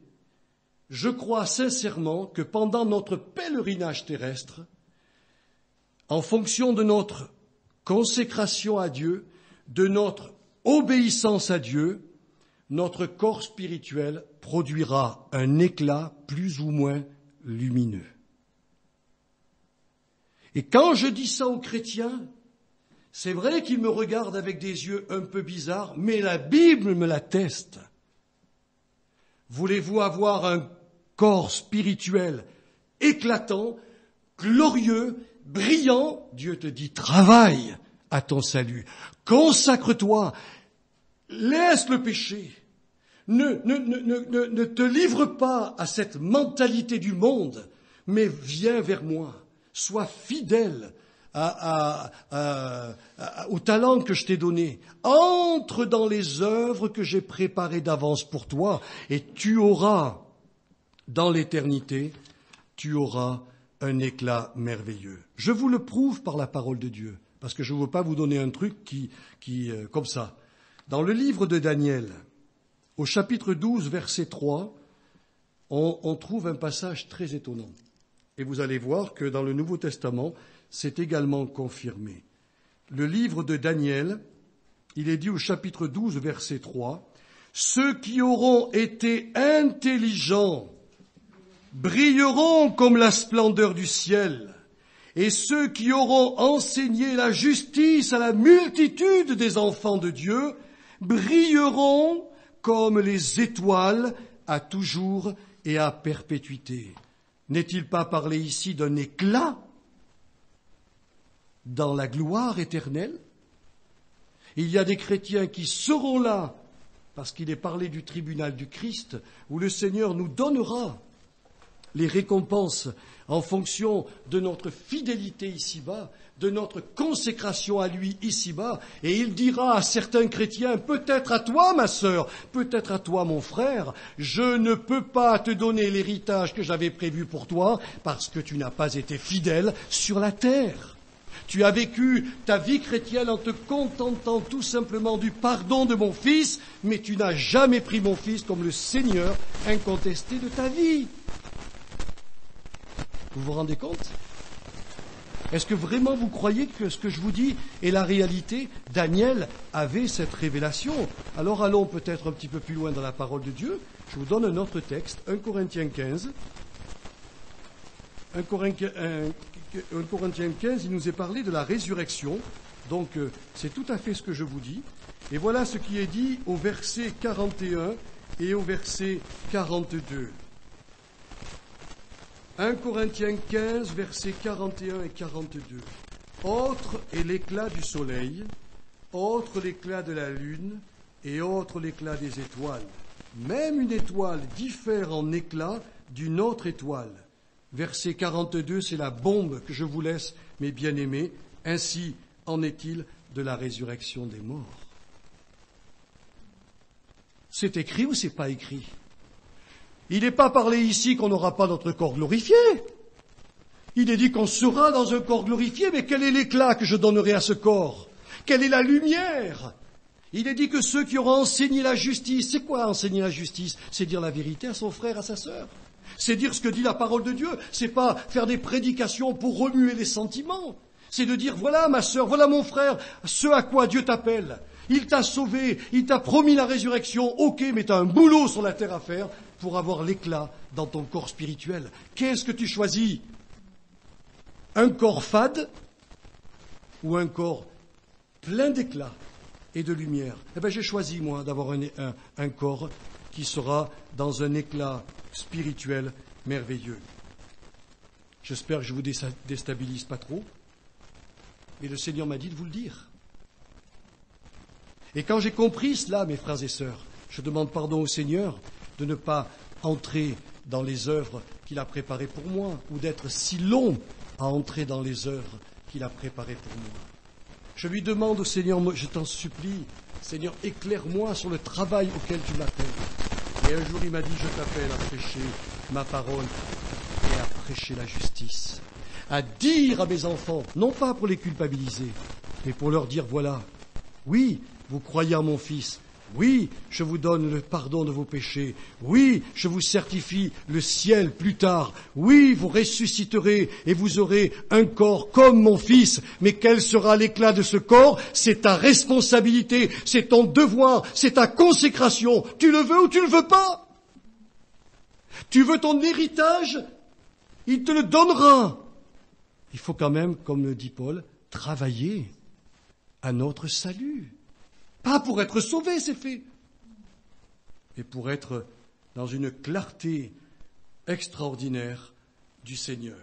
je crois sincèrement que pendant notre pèlerinage terrestre, en fonction de notre consécration à Dieu, de notre obéissance à Dieu, notre corps spirituel produira un éclat plus ou moins lumineux. Et quand je dis ça aux chrétiens, c'est vrai qu'ils me regardent avec des yeux un peu bizarres, mais la Bible me l'atteste. Voulez-vous avoir un corps spirituel éclatant, glorieux, brillant? Dieu te dit, travaille à ton salut. Consacre-toi. Laisse le péché. Ne te livre pas à cette mentalité du monde, mais viens vers moi. Sois fidèle au talent que je t'ai donné. Entre dans les œuvres que j'ai préparées d'avance pour toi et tu auras, dans l'éternité, tu auras un éclat merveilleux. Je vous le prouve par la parole de Dieu. parce que je ne veux pas vous donner un truc comme ça. Dans le livre de Daniel, au chapitre 12, verset 3, on trouve un passage très étonnant. Et vous allez voir que dans le Nouveau Testament, c'est également confirmé. Le livre de Daniel, il est dit au chapitre 12, verset 3, « Ceux qui auront été intelligents brilleront comme la splendeur du ciel, et ceux qui auront enseigné la justice à la multitude des enfants de Dieu brilleront comme les étoiles à toujours et à perpétuité. » N'est-il pas parlé ici d'un éclat dans la gloire éternelle? Il y a des chrétiens qui seront là, parce qu'il est parlé du tribunal du Christ, où le Seigneur nous donnera les récompenses en fonction de notre fidélité ici-bas, de notre consécration à lui ici-bas, et il dira à certains chrétiens, peut-être à toi ma sœur, peut-être à toi mon frère, je ne peux pas te donner l'héritage que j'avais prévu pour toi, parce que tu n'as pas été fidèle sur la terre. Tu as vécu ta vie chrétienne en te contentant tout simplement du pardon de mon fils, mais tu n'as jamais pris mon fils comme le Seigneur incontesté de ta vie. Vous vous rendez compte? Est-ce que vraiment vous croyez que ce que je vous dis est la réalité? Daniel avait cette révélation. Alors allons peut-être un petit peu plus loin dans la parole de Dieu. Je vous donne un autre texte, 1 Corinthiens 15. 1 Corinthiens 15, il nous est parlé de la résurrection. Donc c'est tout à fait ce que je vous dis. Et voilà ce qui est dit au verset 41 et au verset 42. 1 Corinthiens 15, versets 41 et 42. Autre est l'éclat du soleil, autre l'éclat de la lune, et autre l'éclat des étoiles. Même une étoile diffère en éclat d'une autre étoile. Verset 42, c'est la bombe que je vous laisse, mes bien-aimés. Ainsi en est-il de la résurrection des morts. C'est écrit ou c'est pas écrit? Il n'est pas parlé ici qu'on n'aura pas notre corps glorifié. Il est dit qu'on sera dans un corps glorifié, mais quel est l'éclat que je donnerai à ce corps? Quelle est la lumière? Il est dit que ceux qui auront enseigné la justice, c'est quoi enseigner la justice? C'est dire la vérité à son frère, à sa sœur. C'est dire ce que dit la parole de Dieu. C'est pas faire des prédications pour remuer les sentiments. C'est de dire, voilà ma sœur, voilà mon frère, ce à quoi Dieu t'appelle. Il t'a sauvé, il t'a promis la résurrection, ok, mais tu as un boulot sur la terre à faire pour avoir l'éclat dans ton corps spirituel. Qu'est-ce que tu choisis? Un corps fade ou un corps plein d'éclat et de lumière? Eh bien, j'ai choisi, moi, d'avoir un corps qui sera dans un éclat spirituel merveilleux. J'espère que je ne vous déstabilise pas trop, mais le Seigneur m'a dit de vous le dire. Et quand j'ai compris cela, mes frères et sœurs, je demande pardon au Seigneur de ne pas entrer dans les œuvres qu'il a préparées pour moi, ou d'être si long à entrer dans les œuvres qu'il a préparées pour moi. Je lui demande au Seigneur, je t'en supplie, Seigneur, éclaire-moi sur le travail auquel tu m'appelles. Et un jour il m'a dit, je t'appelle à prêcher ma parole et à prêcher la justice, à dire à mes enfants, non pas pour les culpabiliser, mais pour leur dire, voilà, oui, vous croyez en mon Fils. Oui, je vous donne le pardon de vos péchés. Oui, je vous certifie le ciel plus tard. Oui, vous ressusciterez et vous aurez un corps comme mon Fils. Mais quel sera l'éclat de ce corps? C'est ta responsabilité, c'est ton devoir, c'est ta consécration. Tu le veux ou tu ne le veux pas? Tu veux ton héritage? Il te le donnera. Il faut quand même, comme le dit Paul, travailler à notre salut. Pas pour être sauvé, c'est fait, mais pour être dans une clarté extraordinaire du Seigneur.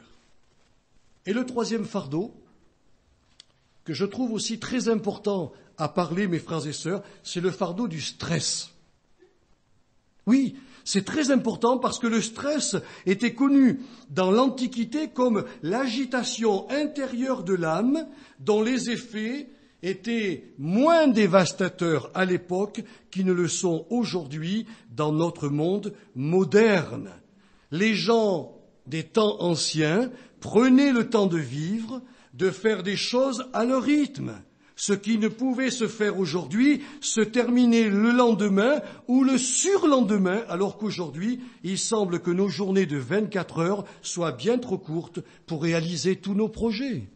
Et le troisième fardeau, que je trouve aussi très important à parler, mes frères et sœurs, c'est le fardeau du stress. Oui, c'est très important parce que le stress était connu dans l'Antiquité comme l'agitation intérieure de l'âme dont les effets étaient moins dévastateurs à l'époque qu'ils ne le sont aujourd'hui dans notre monde moderne. Les gens des temps anciens prenaient le temps de vivre de faire des choses à leur rythme. Ce qui ne pouvait se faire aujourd'hui se terminait le lendemain ou le surlendemain, alors qu'aujourd'hui, il semble que nos journées de 24 heures soient bien trop courtes pour réaliser tous nos projets.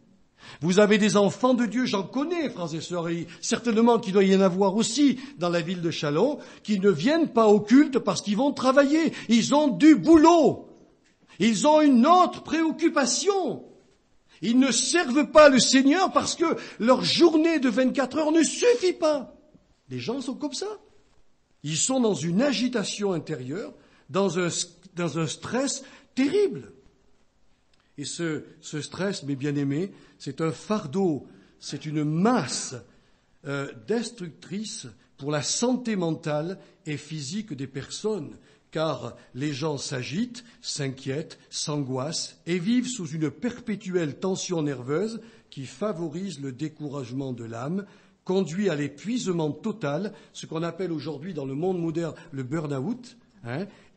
Vous avez des enfants de Dieu, j'en connais, frères et sœurs, et certainement qu'il doit y en avoir aussi dans la ville de Châlons, qui ne viennent pas au culte parce qu'ils vont travailler. Ils ont du boulot. Ils ont une autre préoccupation. Ils ne servent pas le Seigneur parce que leur journée de 24 heures ne suffit pas. Les gens sont comme ça. Ils sont dans une agitation intérieure, dans un stress terrible. Et ce stress, mes bien-aimés, c'est un fardeau, c'est une masse destructrice pour la santé mentale et physique des personnes, car les gens s'agitent, s'inquiètent, s'angoissent et vivent sous une perpétuelle tension nerveuse qui favorise le découragement de l'âme, conduit à l'épuisement total, ce qu'on appelle aujourd'hui dans le monde moderne le burn-out,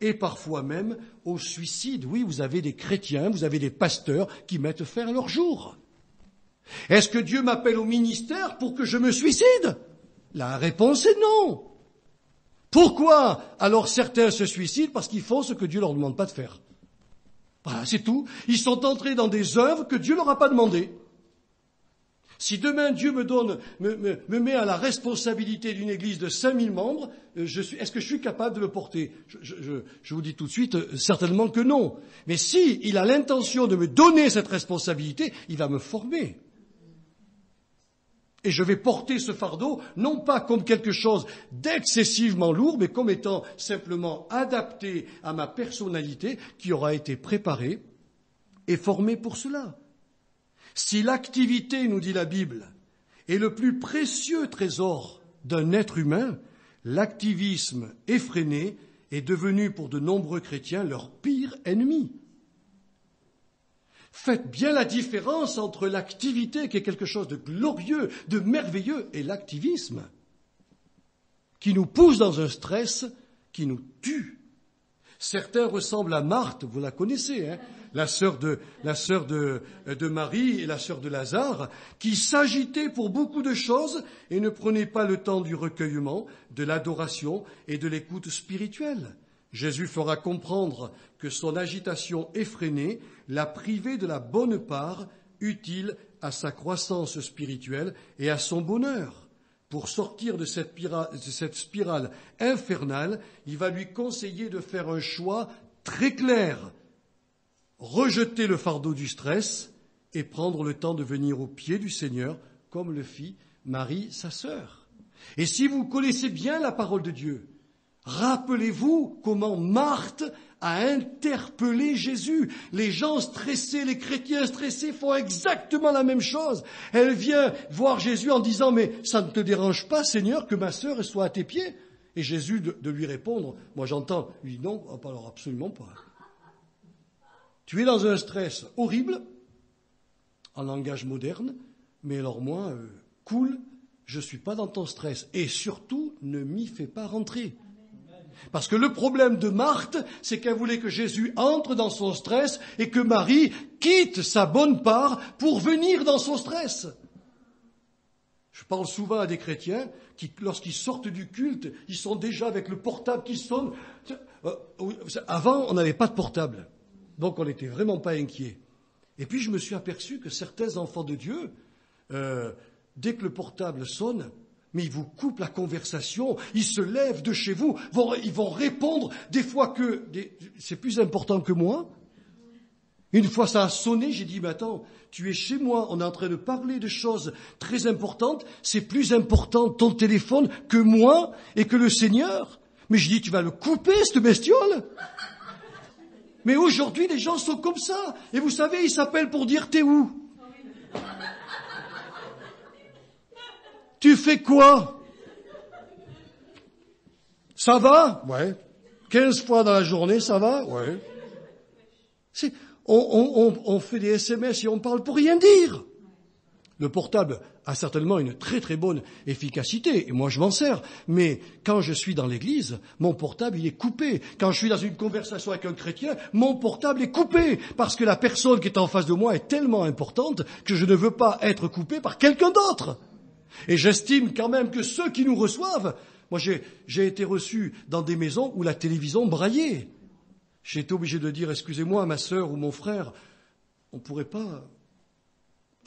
et parfois même au suicide. Oui, vous avez des chrétiens, vous avez des pasteurs qui mettent fin à leur jour. Est-ce que Dieu m'appelle au ministère pour que je me suicide? La réponse est non. Pourquoi alors certains se suicident? Parce qu'ils font ce que Dieu leur demande pas de faire. Voilà, c'est tout. Ils sont entrés dans des œuvres que Dieu leur a pas demandées. Si demain Dieu me met à la responsabilité d'une église de 5000 membres, est-ce que je suis capable de le porter? Je vous dis tout de suite, certainement que non. Mais si il a l'intention de me donner cette responsabilité, il va me former. Et je vais porter ce fardeau, non pas comme quelque chose d'excessivement lourd, mais comme étant simplement adapté à ma personnalité qui aura été préparée et formée pour cela. Si l'activité, nous dit la Bible, est le plus précieux trésor d'un être humain, l'activisme effréné est devenu pour de nombreux chrétiens leur pire ennemi. Faites bien la différence entre l'activité, qui est quelque chose de glorieux, de merveilleux, et l'activisme, qui nous pousse dans un stress qui nous tue. Certains ressemblent à Marthe, vous la connaissez, la sœur de Marie et la sœur de Lazare, qui s'agitaient pour beaucoup de choses et ne prenaient pas le temps du recueillement, de l'adoration et de l'écoute spirituelle. Jésus fera comprendre que son agitation effrénée l'a privé de la bonne part utile à sa croissance spirituelle et à son bonheur. Pour sortir de cette spirale infernale, il va lui conseiller de faire un choix très clair. Rejeter le fardeau du stress et prendre le temps de venir aux pieds du Seigneur, comme le fit Marie, sa sœur. Et si vous connaissez bien la parole de Dieu, rappelez-vous comment Marthe a interpellé Jésus. Les gens stressés, les chrétiens stressés font exactement la même chose. Elle vient voir Jésus en disant « Mais ça ne te dérange pas, Seigneur, que ma sœur soit à tes pieds ?» Et Jésus de lui répondre, moi j'entends, lui dit « Non, alors absolument pas. » Tu es dans un stress horrible, en langage moderne, mais alors moi, cool, je ne suis pas dans ton stress. Et surtout, ne m'y fais pas rentrer. Parce que le problème de Marthe, c'est qu'elle voulait que Jésus entre dans son stress et que Marie quitte sa bonne part pour venir dans son stress. Je parle souvent à des chrétiens qui, lorsqu'ils sortent du culte, ils sont déjà avec le portable qui sonne. Avant, on n'avait pas de portable. Donc on n'était vraiment pas inquiets. Et puis je me suis aperçu que certains enfants de Dieu, dès que le portable sonne, mais ils vous coupent la conversation, ils se lèvent de chez vous, ils vont répondre des fois que c'est plus important que moi. Une fois ça a sonné, j'ai dit, mais attends, tu es chez moi, on est en train de parler de choses très importantes, c'est plus important ton téléphone que moi et que le Seigneur. Mais je dis, tu vas le couper, cette bestiole? Mais aujourd'hui, les gens sont comme ça. Et vous savez, ils s'appellent pour dire, t'es où? Tu fais quoi? Ça va? Ouais. 15 fois dans la journée, ça va? Ouais. On fait des SMS et on parle pour rien dire. Le portable a certainement une très très bonne efficacité, et moi je m'en sers, mais quand je suis dans l'église, mon portable il est coupé. Quand je suis dans une conversation avec un chrétien, mon portable est coupé, parce que la personne qui est en face de moi est tellement importante que je ne veux pas être coupé par quelqu'un d'autre. Et j'estime quand même que ceux qui nous reçoivent, moi j'ai été reçu dans des maisons où la télévision braillait. J'ai été obligé de dire, excusez-moi ma sœur ou mon frère, on ne pourrait pas...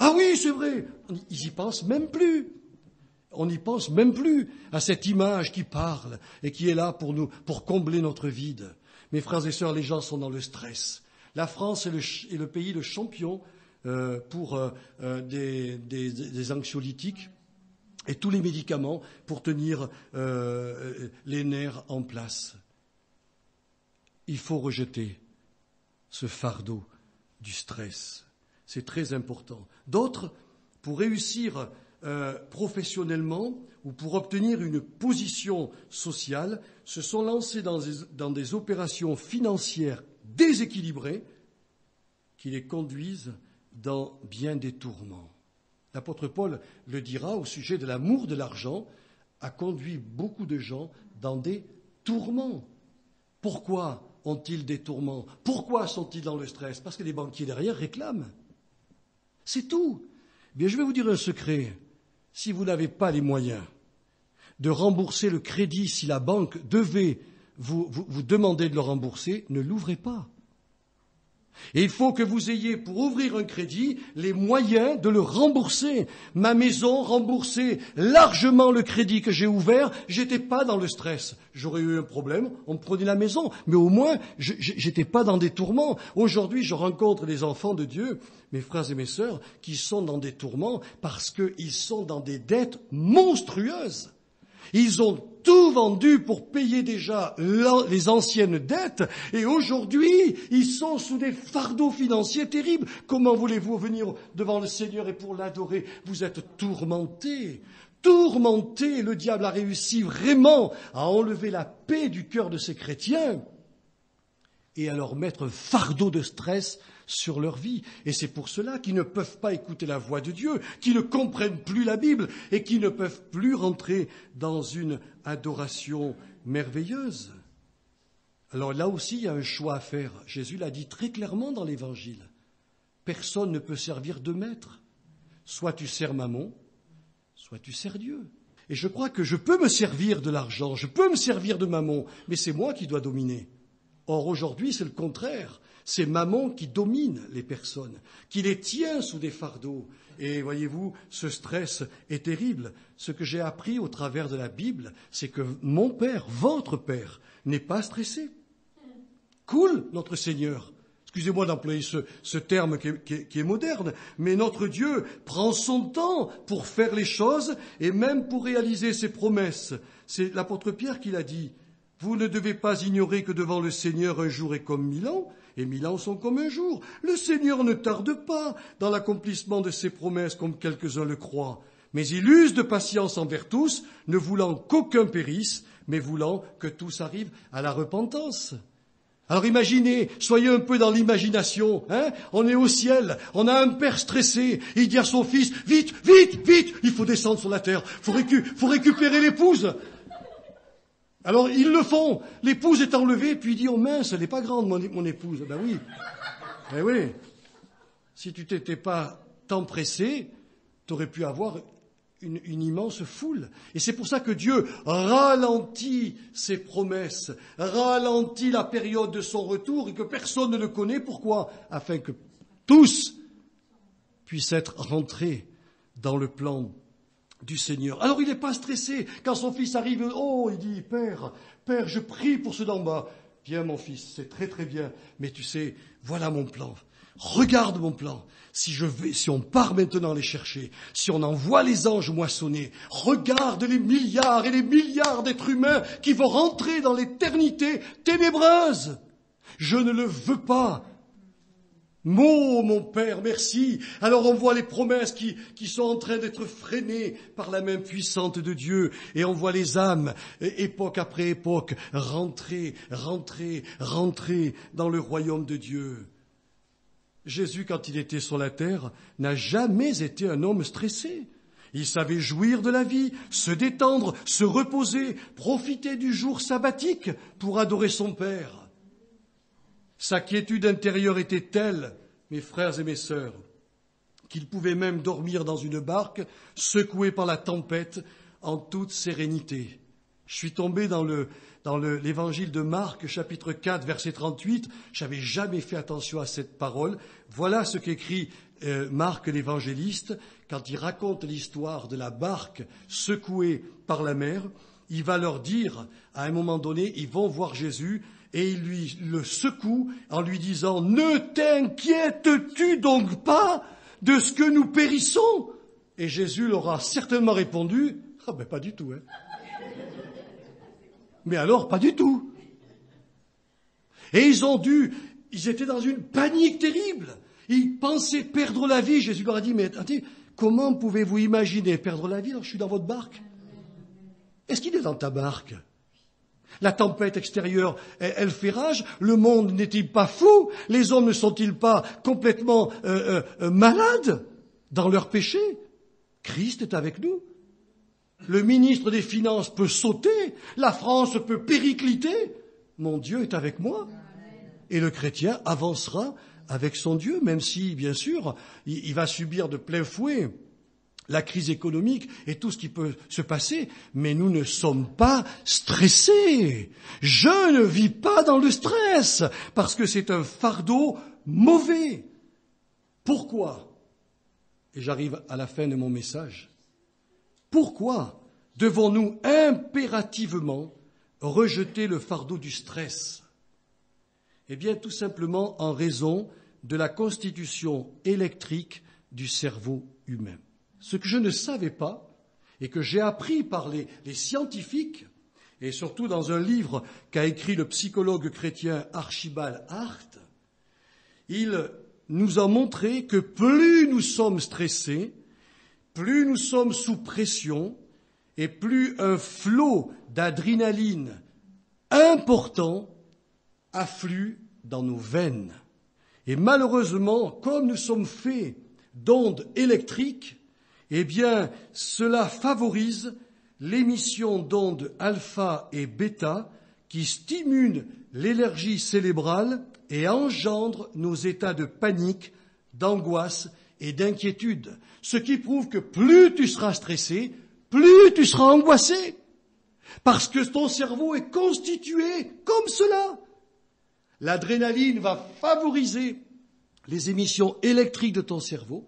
Ah oui, c'est vrai. Ils y pensent même plus. On n'y pense même plus à cette image qui parle et qui est là pour combler notre vide. Mes frères et sœurs, les gens sont dans le stress. La France est le pays le champion pour des anxiolytiques et tous les médicaments pour tenir les nerfs en place. Il faut rejeter ce fardeau du stress. C'est très important. D'autres, pour réussir professionnellement ou pour obtenir une position sociale, se sont lancés dans des opérations financières déséquilibrées qui les conduisent dans bien des tourments. L'apôtre Paul le dira au sujet de l'amour de l'argent, a conduit beaucoup de gens dans des tourments. Pourquoi ont-ils des tourments? Pourquoi sont-ils dans le stress? Parce que les banquiers derrière réclament. C'est tout. Bien, je vais vous dire un secret. Si vous n'avez pas les moyens de rembourser le crédit, si la banque devait vous demander de le rembourser, ne l'ouvrez pas. Et il faut que vous ayez, pour ouvrir un crédit, les moyens de le rembourser. Ma maison remboursait largement le crédit que j'ai ouvert. J'étais pas dans le stress. J'aurais eu un problème, on me prenait la maison. Mais au moins, j'étais pas dans des tourments. Aujourd'hui, je rencontre des enfants de Dieu, mes frères et mes sœurs, qui sont dans des tourments parce qu'ils sont dans des dettes monstrueuses. Ils ont tout vendu pour payer déjà les anciennes dettes et aujourd'hui, ils sont sous des fardeaux financiers terribles. Comment voulez-vous venir devant le Seigneur et pour l'adorer? Vous êtes tourmentés. Tourmentés. Le diable a réussi vraiment à enlever la paix du cœur de ces chrétiens et à leur mettre un fardeau de stress sur leur vie. Et c'est pour cela qu'ils ne peuvent pas écouter la voix de Dieu, qu'ils ne comprennent plus la Bible et qu'ils ne peuvent plus rentrer dans une adoration merveilleuse. Alors là aussi, il y a un choix à faire. Jésus l'a dit très clairement dans l'Évangile. Personne ne peut servir deux maîtres. Soit tu sers Mammon, soit tu sers Dieu. Et je crois que je peux me servir de l'argent, je peux me servir de Mammon, mais c'est moi qui dois dominer. Or, aujourd'hui, c'est le contraire. C'est Mammon qui domine les personnes, qui les tient sous des fardeaux. Et voyez-vous, ce stress est terrible. Ce que j'ai appris au travers de la Bible, c'est que mon Père, votre Père, n'est pas stressé. Cool, notre Seigneur. Excusez-moi d'employer ce terme qui est moderne, mais notre Dieu prend son temps pour faire les choses et même pour réaliser ses promesses. C'est l'apôtre Pierre qui l'a dit. Vous ne devez pas ignorer que devant le Seigneur, un jour est comme 1000 ans, et 1000 ans sont comme un jour. Le Seigneur ne tarde pas dans l'accomplissement de ses promesses, comme quelques-uns le croient. Mais il use de patience envers tous, ne voulant qu'aucun périsse, mais voulant que tous arrivent à la repentance. Alors imaginez, soyez un peu dans l'imagination, hein. On est au ciel, on a un père stressé, il dit à son fils, vite, vite, vite, il faut descendre sur la terre, faut récupérer l'épouse. Alors, ils le font. L'épouse est enlevée, puis il dit, oh mince, elle n'est pas grande, mon épouse. Ben oui. Ben oui. Si tu t'étais pas tant pressé, tu aurais pu avoir une immense foule. Et c'est pour ça que Dieu ralentit ses promesses, ralentit la période de son retour et que personne ne le connaît. Pourquoi? Afin que tous puissent être rentrés dans le plan du Seigneur. Alors il n'est pas stressé. Quand son fils arrive, oh, il dit, Père, je prie pour ceux d'en bas. Bien mon fils, c'est très très bien, mais tu sais, voilà mon plan. Regarde mon plan. Si on part maintenant les chercher, si on envoie les anges moissonner, regarde les milliards et les milliards d'êtres humains qui vont rentrer dans l'éternité ténébreuse. Je ne le veux pas. Mon Père, merci. Alors on voit les promesses qui sont en train d'être freinées par la main puissante de Dieu. Et on voit les âmes, époque après époque, rentrer dans le royaume de Dieu. Jésus, quand il était sur la terre, n'a jamais été un homme stressé. Il savait jouir de la vie, se détendre, se reposer, profiter du jour sabbatique pour adorer son Père. Sa quiétude intérieure était telle, mes frères et mes sœurs, qu'il pouvait même dormir dans une barque, secoué par la tempête, en toute sérénité. Je suis tombé dans l'évangile de Marc, chapitre 4, verset 38. Je n'avais jamais fait attention à cette parole. Voilà ce qu'écrit Marc l'évangéliste quand il raconte l'histoire de la barque secouée par la mer. Il va leur dire, à un moment donné, ils vont voir Jésus et il lui le secoue en lui disant « Ne t'inquiètes-tu donc pas de ce que nous périssons ?» Et Jésus leur a certainement répondu « Ah ben pas du tout, hein. » Mais alors, pas du tout. Et ils étaient dans une panique terrible. Ils pensaient perdre la vie. Jésus leur a dit, mais attendez, comment pouvez-vous imaginer perdre la vie alors que je suis dans votre barque? Est-ce qu'il est dans ta barque? La tempête extérieure, elle fait rage. Le monde n'est-il pas fou? Les hommes ne sont-ils pas complètement malades dans leur péché? Christ est avec nous. Le ministre des Finances peut sauter, la France peut péricliter. Mon Dieu est avec moi. Et le chrétien avancera avec son Dieu, même si, bien sûr, il va subir de plein fouet la crise économique et tout ce qui peut se passer. Mais nous ne sommes pas stressés. Je ne vis pas dans le stress, parce que c'est un fardeau mauvais. Pourquoi? Et j'arrive à la fin de mon message. Pourquoi devons-nous impérativement rejeter le fardeau du stress? Eh bien, tout simplement en raison de la constitution électrique du cerveau humain. Ce que je ne savais pas et que j'ai appris par les scientifiques, et surtout dans un livre qu'a écrit le psychologue chrétien Archibald Hart, il nous a montré que plus nous sommes stressés, plus nous sommes sous pression et plus un flot d'adrénaline important afflue dans nos veines. Et malheureusement, comme nous sommes faits d'ondes électriques, eh bien, cela favorise l'émission d'ondes alpha et bêta qui stimulent l'énergie cérébrale et engendrent nos états de panique, d'angoisse et d'inquiétude. Ce qui prouve que plus tu seras stressé, plus tu seras angoissé. Parce que ton cerveau est constitué comme cela. L'adrénaline va favoriser les émissions électriques de ton cerveau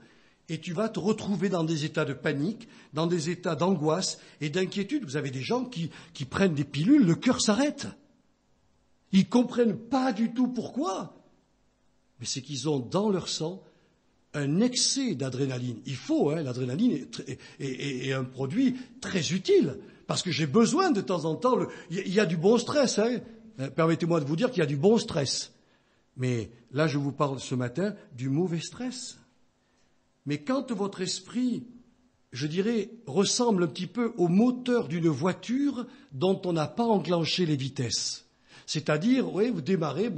et tu vas te retrouver dans des états de panique, dans des états d'angoisse et d'inquiétude. Vous avez des gens qui prennent des pilules, le cœur s'arrête. Ils ne comprennent pas du tout pourquoi. Mais c'est qu'ils ont dans leur sang un excès d'adrénaline. Il faut, l'adrénaline est un produit très utile, parce que j'ai besoin de temps en temps, il y a du bon stress, permettez-moi de vous dire qu'il y a du bon stress. Mais là, je vous parle ce matin du mauvais stress. Mais quand votre esprit, je dirais, ressemble un petit peu au moteur d'une voiture dont on n'a pas enclenché les vitesses, c'est-à-dire, oui, vous démarrez,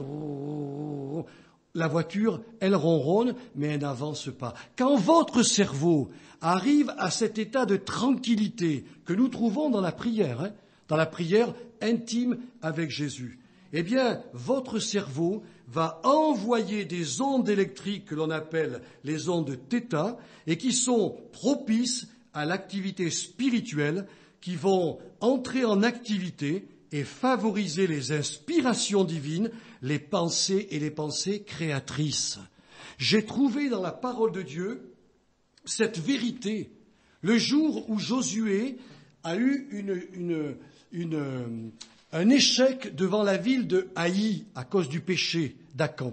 la voiture, elle ronronne, mais elle n'avance pas. Quand votre cerveau arrive à cet état de tranquillité que nous trouvons dans la prière intime avec Jésus, eh bien, votre cerveau va envoyer des ondes électriques que l'on appelle les ondes θ et qui sont propices à l'activité spirituelle, qui vont entrer en activité et favoriser les inspirations divines, les pensées et les pensées créatrices. J'ai trouvé dans la parole de Dieu cette vérité. Le jour où Josué a eu un échec devant la ville de Haï à cause du péché d'Acan.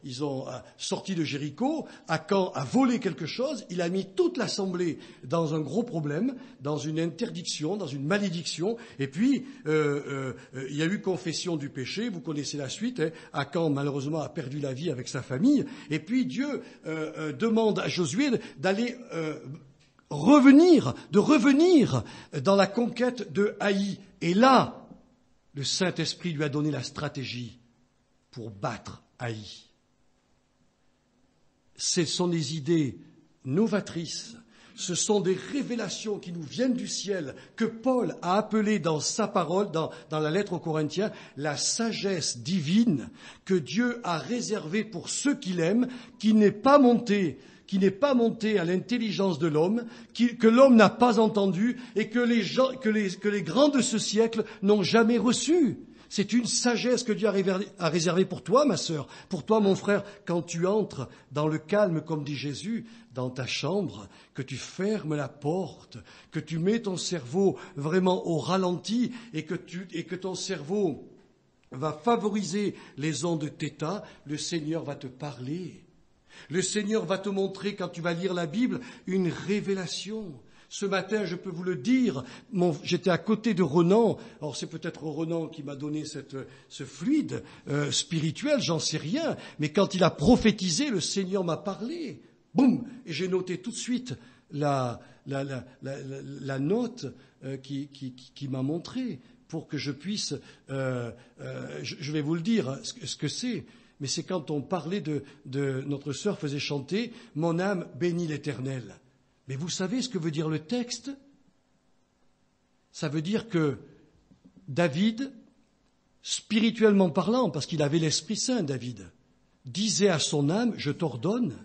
Ils ont sorti de Jéricho, Acan a volé quelque chose, il a mis toute l'assemblée dans un gros problème, dans une interdiction, dans une malédiction, et puis il y a eu confession du péché, vous connaissez la suite, Acan malheureusement a perdu la vie avec sa famille, et puis Dieu demande à Josué d'aller revenir dans la conquête de Haï, et là, le Saint-Esprit lui a donné la stratégie pour battre Haï. ce sont des idées novatrices. Ce sont des révélations qui nous viennent du ciel, que Paul a appelées dans sa parole, dans la lettre aux Corinthiens, la sagesse divine que Dieu a réservée pour ceux qu'il aime, qui n'est pas montée à l'intelligence de l'homme, que l'homme n'a pas entendu et que les grands de ce siècle n'ont jamais reçue. C'est une sagesse que Dieu a réservée pour toi, ma sœur, pour toi, mon frère, quand tu entres dans le calme, comme dit Jésus, dans ta chambre, que tu fermes la porte, que tu mets ton cerveau vraiment au ralenti et que ton cerveau va favoriser les ondes θ, le Seigneur va te parler. Le Seigneur va te montrer, quand tu vas lire la Bible, une révélation. Ce matin, je peux vous le dire, j'étais à côté de Renan. Alors c'est peut-être Renan qui m'a donné ce fluide spirituel, j'en sais rien. Mais quand il a prophétisé, le Seigneur m'a parlé. Boum! Et j'ai noté tout de suite la note qui m'a montré pour que je puisse... je vais vous le dire, ce que c'est. Mais c'est quand on parlait de notre sœur faisait chanter « Mon âme bénit l'Éternel ». Mais vous savez ce que veut dire le texte? Ça veut dire que David, spirituellement parlant, parce qu'il avait l'Esprit Saint, David, disait à son âme, je t'ordonne.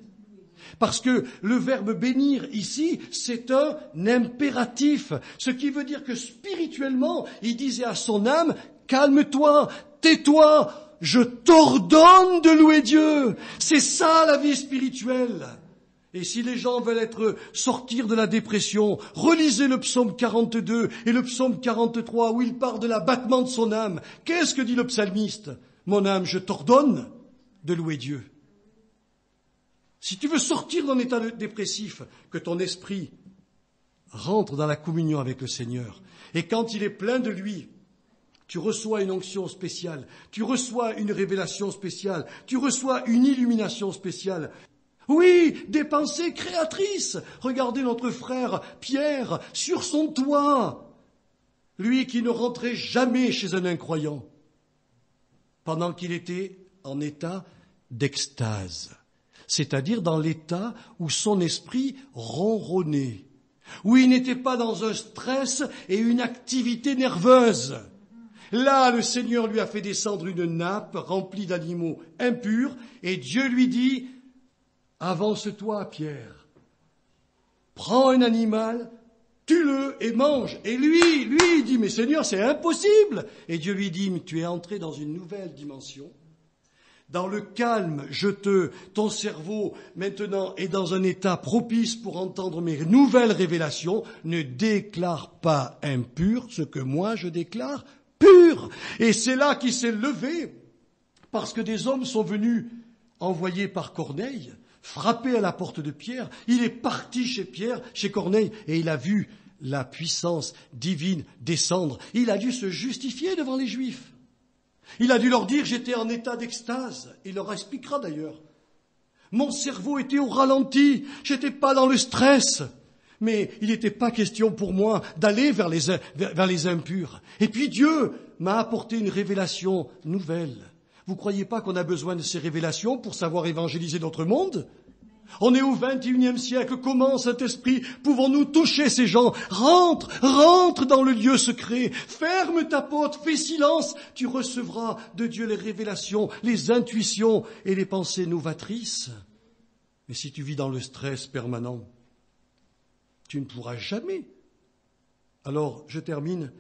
Parce que le verbe bénir ici, c'est un impératif. Ce qui veut dire que spirituellement, il disait à son âme, calme-toi, tais-toi, je t'ordonne de louer Dieu. C'est ça la vie spirituelle. Et si les gens veulent sortir de la dépression, relisez le psaume 42 et le psaume 43 où il parle de l'abattement de son âme. Qu'est-ce que dit le psalmiste? Mon âme, je t'ordonne de louer Dieu. Si tu veux sortir d'un état dépressif, que ton esprit rentre dans la communion avec le Seigneur. Et quand il est plein de lui, tu reçois une onction spéciale, tu reçois une révélation spéciale, tu reçois une illumination spéciale. Oui, des pensées créatrices. Regardez notre frère Pierre sur son toit. Lui qui ne rentrait jamais chez un incroyant. Pendant qu'il était en état d'extase. C'est-à-dire dans l'état où son esprit ronronnait. Où il n'était pas dans un stress et une activité nerveuse. Là, le Seigneur lui a fait descendre une nappe remplie d'animaux impurs et Dieu lui dit... Avance-toi, Pierre. Prends un animal, tue-le et mange. Et lui, il dit, mais Seigneur, c'est impossible. Et Dieu lui dit, mais tu es entré dans une nouvelle dimension. Dans le calme, ton cerveau, maintenant, est dans un état propice pour entendre mes nouvelles révélations. Ne déclare pas impur ce que moi je déclare pur. Et c'est là qu'il s'est levé, parce que des hommes sont venus, envoyés par Corneille, frappé à la porte de Pierre, il est parti chez Corneille, et il a vu la puissance divine descendre. Il a dû se justifier devant les Juifs. Il a dû leur dire, j'étais en état d'extase. Il leur expliquera d'ailleurs. Mon cerveau était au ralenti, j'étais pas dans le stress. Mais il n'était pas question pour moi d'aller vers les impurs. Et puis Dieu m'a apporté une révélation nouvelle. Vous ne croyez pas qu'on a besoin de ces révélations pour savoir évangéliser notre monde? On est au XXIe siècle. Comment, Saint-Esprit, pouvons-nous toucher ces gens? Rentre dans le lieu secret. Ferme ta porte, fais silence. Tu recevras de Dieu les révélations, les intuitions et les pensées novatrices. Mais si tu vis dans le stress permanent, tu ne pourras jamais. Alors, je termine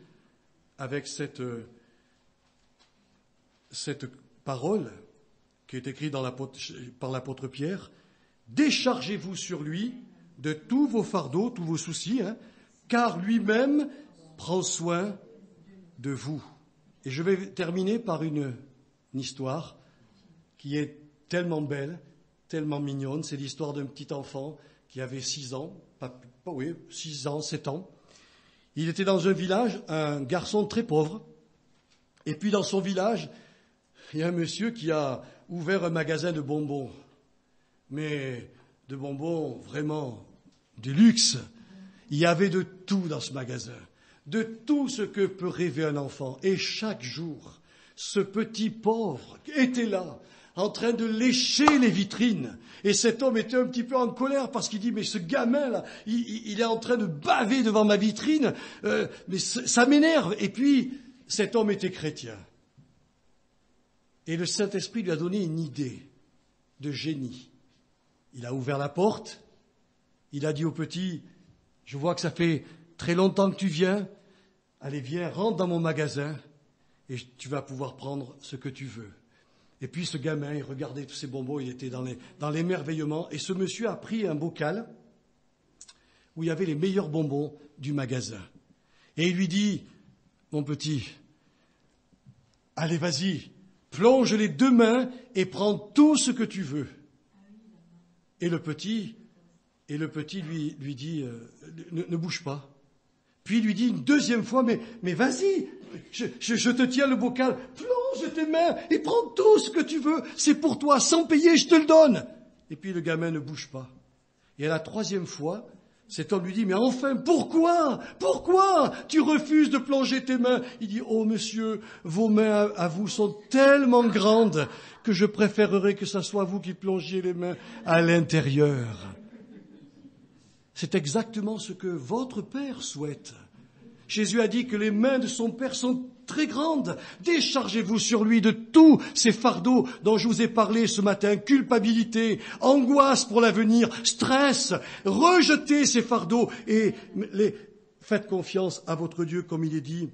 avec cette parole qui est écrite par l'apôtre Pierre. Déchargez-vous sur lui de tous vos fardeaux, tous vos soucis, car lui-même prend soin de vous. Et je vais terminer par une histoire qui est tellement belle, tellement mignonne. C'est l'histoire d'un petit enfant qui avait 6 ans, 6 ans, 7 ans. Il était dans un village, un garçon très pauvre. Et puis dans son village, il y a un monsieur qui a ouvert un magasin de bonbons. Mais de bonbons vraiment de luxe. Il y avait de tout dans ce magasin, de tout ce que peut rêver un enfant. Et chaque jour, ce petit pauvre était là, en train de lécher les vitrines. Et cet homme était un petit peu en colère parce qu'il dit, mais ce gamin-là, il est en train de baver devant ma vitrine, mais ça m'énerve. Et puis, cet homme était chrétien. Et le Saint-Esprit lui a donné une idée de génie. Il a ouvert la porte, il a dit au petit, je vois que ça fait très longtemps que tu viens, allez viens, rentre dans mon magasin et tu vas pouvoir prendre ce que tu veux. Et puis ce gamin, il regardait tous ces bonbons, il était dans l'émerveillement, et ce monsieur a pris un bocal où il y avait les meilleurs bonbons du magasin. Et il lui dit, mon petit, allez vas-y, plonge les 2 mains et prends tout ce que tu veux. Et le petit lui dit, ne bouge pas. Puis il lui dit une 2e fois, mais vas-y, je te tiens le bocal, plonge tes mains et prends tout ce que tu veux, c'est pour toi, sans payer, je te le donne. Et puis le gamin ne bouge pas. Et à la 3e fois, cet homme lui dit, mais enfin, pourquoi tu refuses de plonger tes mains? Il dit, oh monsieur, vos mains à vous sont tellement grandes que je préférerais que ce soit vous qui plongiez les mains à l'intérieur. C'est exactement ce que votre Père souhaite. Jésus a dit que les mains de son Père sont très grandes. Déchargez-vous sur lui de tous ces fardeaux dont je vous ai parlé ce matin. Culpabilité, angoisse pour l'avenir, stress. Rejetez ces fardeaux et faites confiance à votre Dieu, comme il est dit.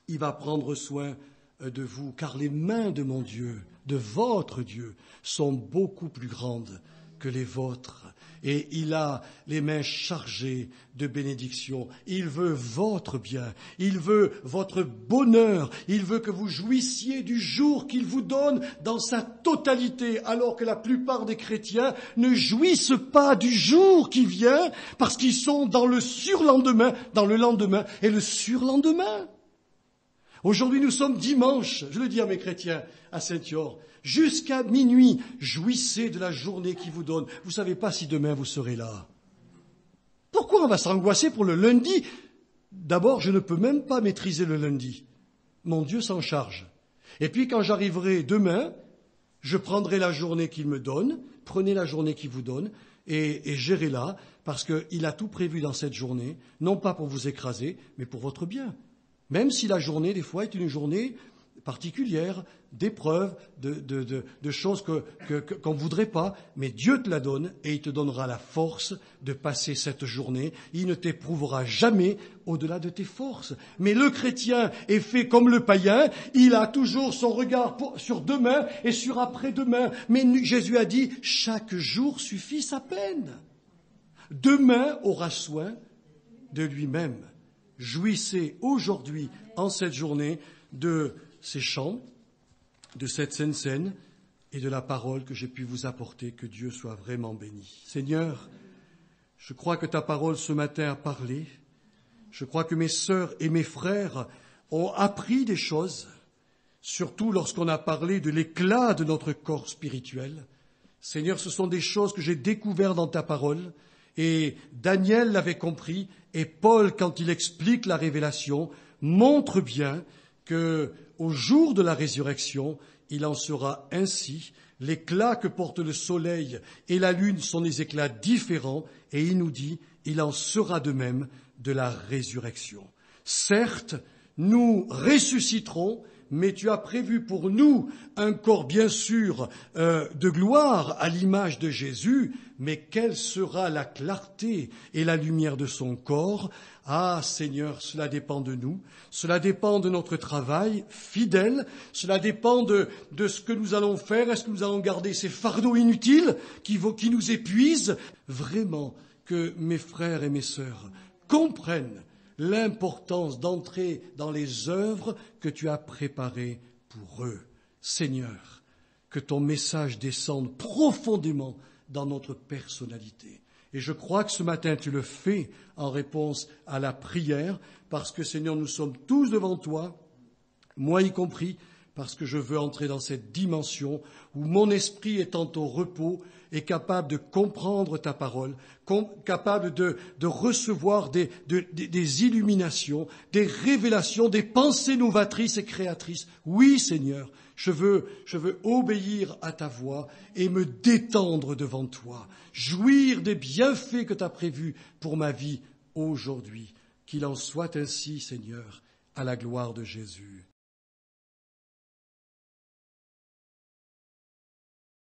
Il va prendre soin de vous, car les mains de mon Dieu, de votre Dieu, sont beaucoup plus grandes que les vôtres. Et il a les mains chargées de bénédictions. Il veut votre bien. Il veut votre bonheur. Il veut que vous jouissiez du jour qu'il vous donne dans sa totalité, alors que la plupart des chrétiens ne jouissent pas du jour qui vient parce qu'ils sont dans le surlendemain, dans le lendemain et le surlendemain. Aujourd'hui, nous sommes dimanche, je le dis à mes chrétiens à Saint-Yor, jusqu'à minuit, jouissez de la journée qui vous donne. Vous ne savez pas si demain vous serez là. Pourquoi on va s'angoisser pour le lundi? D'abord, je ne peux même pas maîtriser le lundi. Mon Dieu s'en charge. Et puis, quand j'arriverai demain, je prendrai la journée qu'il me donne, prenez la journée qu'il vous donne, et gérez-la, parce qu'il a tout prévu dans cette journée, non pas pour vous écraser, mais pour votre bien. Même si la journée, des fois, est une journée particulière, d'épreuves, de choses qu'on ne voudrait pas, mais Dieu te la donne et il te donnera la force de passer cette journée. Il ne t'éprouvera jamais au-delà de tes forces. Mais le chrétien est fait comme le païen, il a toujours son regard sur demain et sur après-demain. Mais Jésus a dit, chaque jour suffit sa peine. Demain aura soin de lui-même. Jouissez aujourd'hui, en cette journée, de ces chants, de cette Sainte Seine et de la parole que j'ai pu vous apporter. Que Dieu soit vraiment béni. Seigneur, je crois que ta parole ce matin a parlé. Je crois que mes sœurs et mes frères ont appris des choses, surtout lorsqu'on a parlé de l'éclat de notre corps spirituel. Seigneur, ce sont des choses que j'ai découvertes dans ta parole. Et Daniel l'avait compris, et Paul, quand il explique la révélation, montre bien que au jour de la résurrection, il en sera ainsi. L'éclat que porte le soleil et la lune sont des éclats différents, et il nous dit, il en sera de même de la résurrection. Certes, nous ressusciterons, mais tu as prévu pour nous un corps bien sûr de gloire à l'image de Jésus, mais quelle sera la clarté et la lumière de son corps? Ah Seigneur, cela dépend de nous, cela dépend de notre travail fidèle, cela dépend de ce que nous allons faire. Est-ce que nous allons garder ces fardeaux inutiles qui nous épuisent? Vraiment que mes frères et mes sœurs comprennent l'importance d'entrer dans les œuvres que tu as préparées pour eux. Seigneur, que ton message descende profondément dans notre personnalité. Et je crois que ce matin, tu le fais en réponse à la prière, parce que, Seigneur, nous sommes tous devant toi, moi y compris, parce que je veux entrer dans cette dimension où mon esprit étant au repos est capable de comprendre ta parole, capable de recevoir des illuminations, des révélations, des pensées novatrices et créatrices. Oui, Seigneur, je veux obéir à ta voix et me détendre devant toi, jouir des bienfaits que tu as prévus pour ma vie aujourd'hui. Qu'il en soit ainsi, Seigneur, à la gloire de Jésus.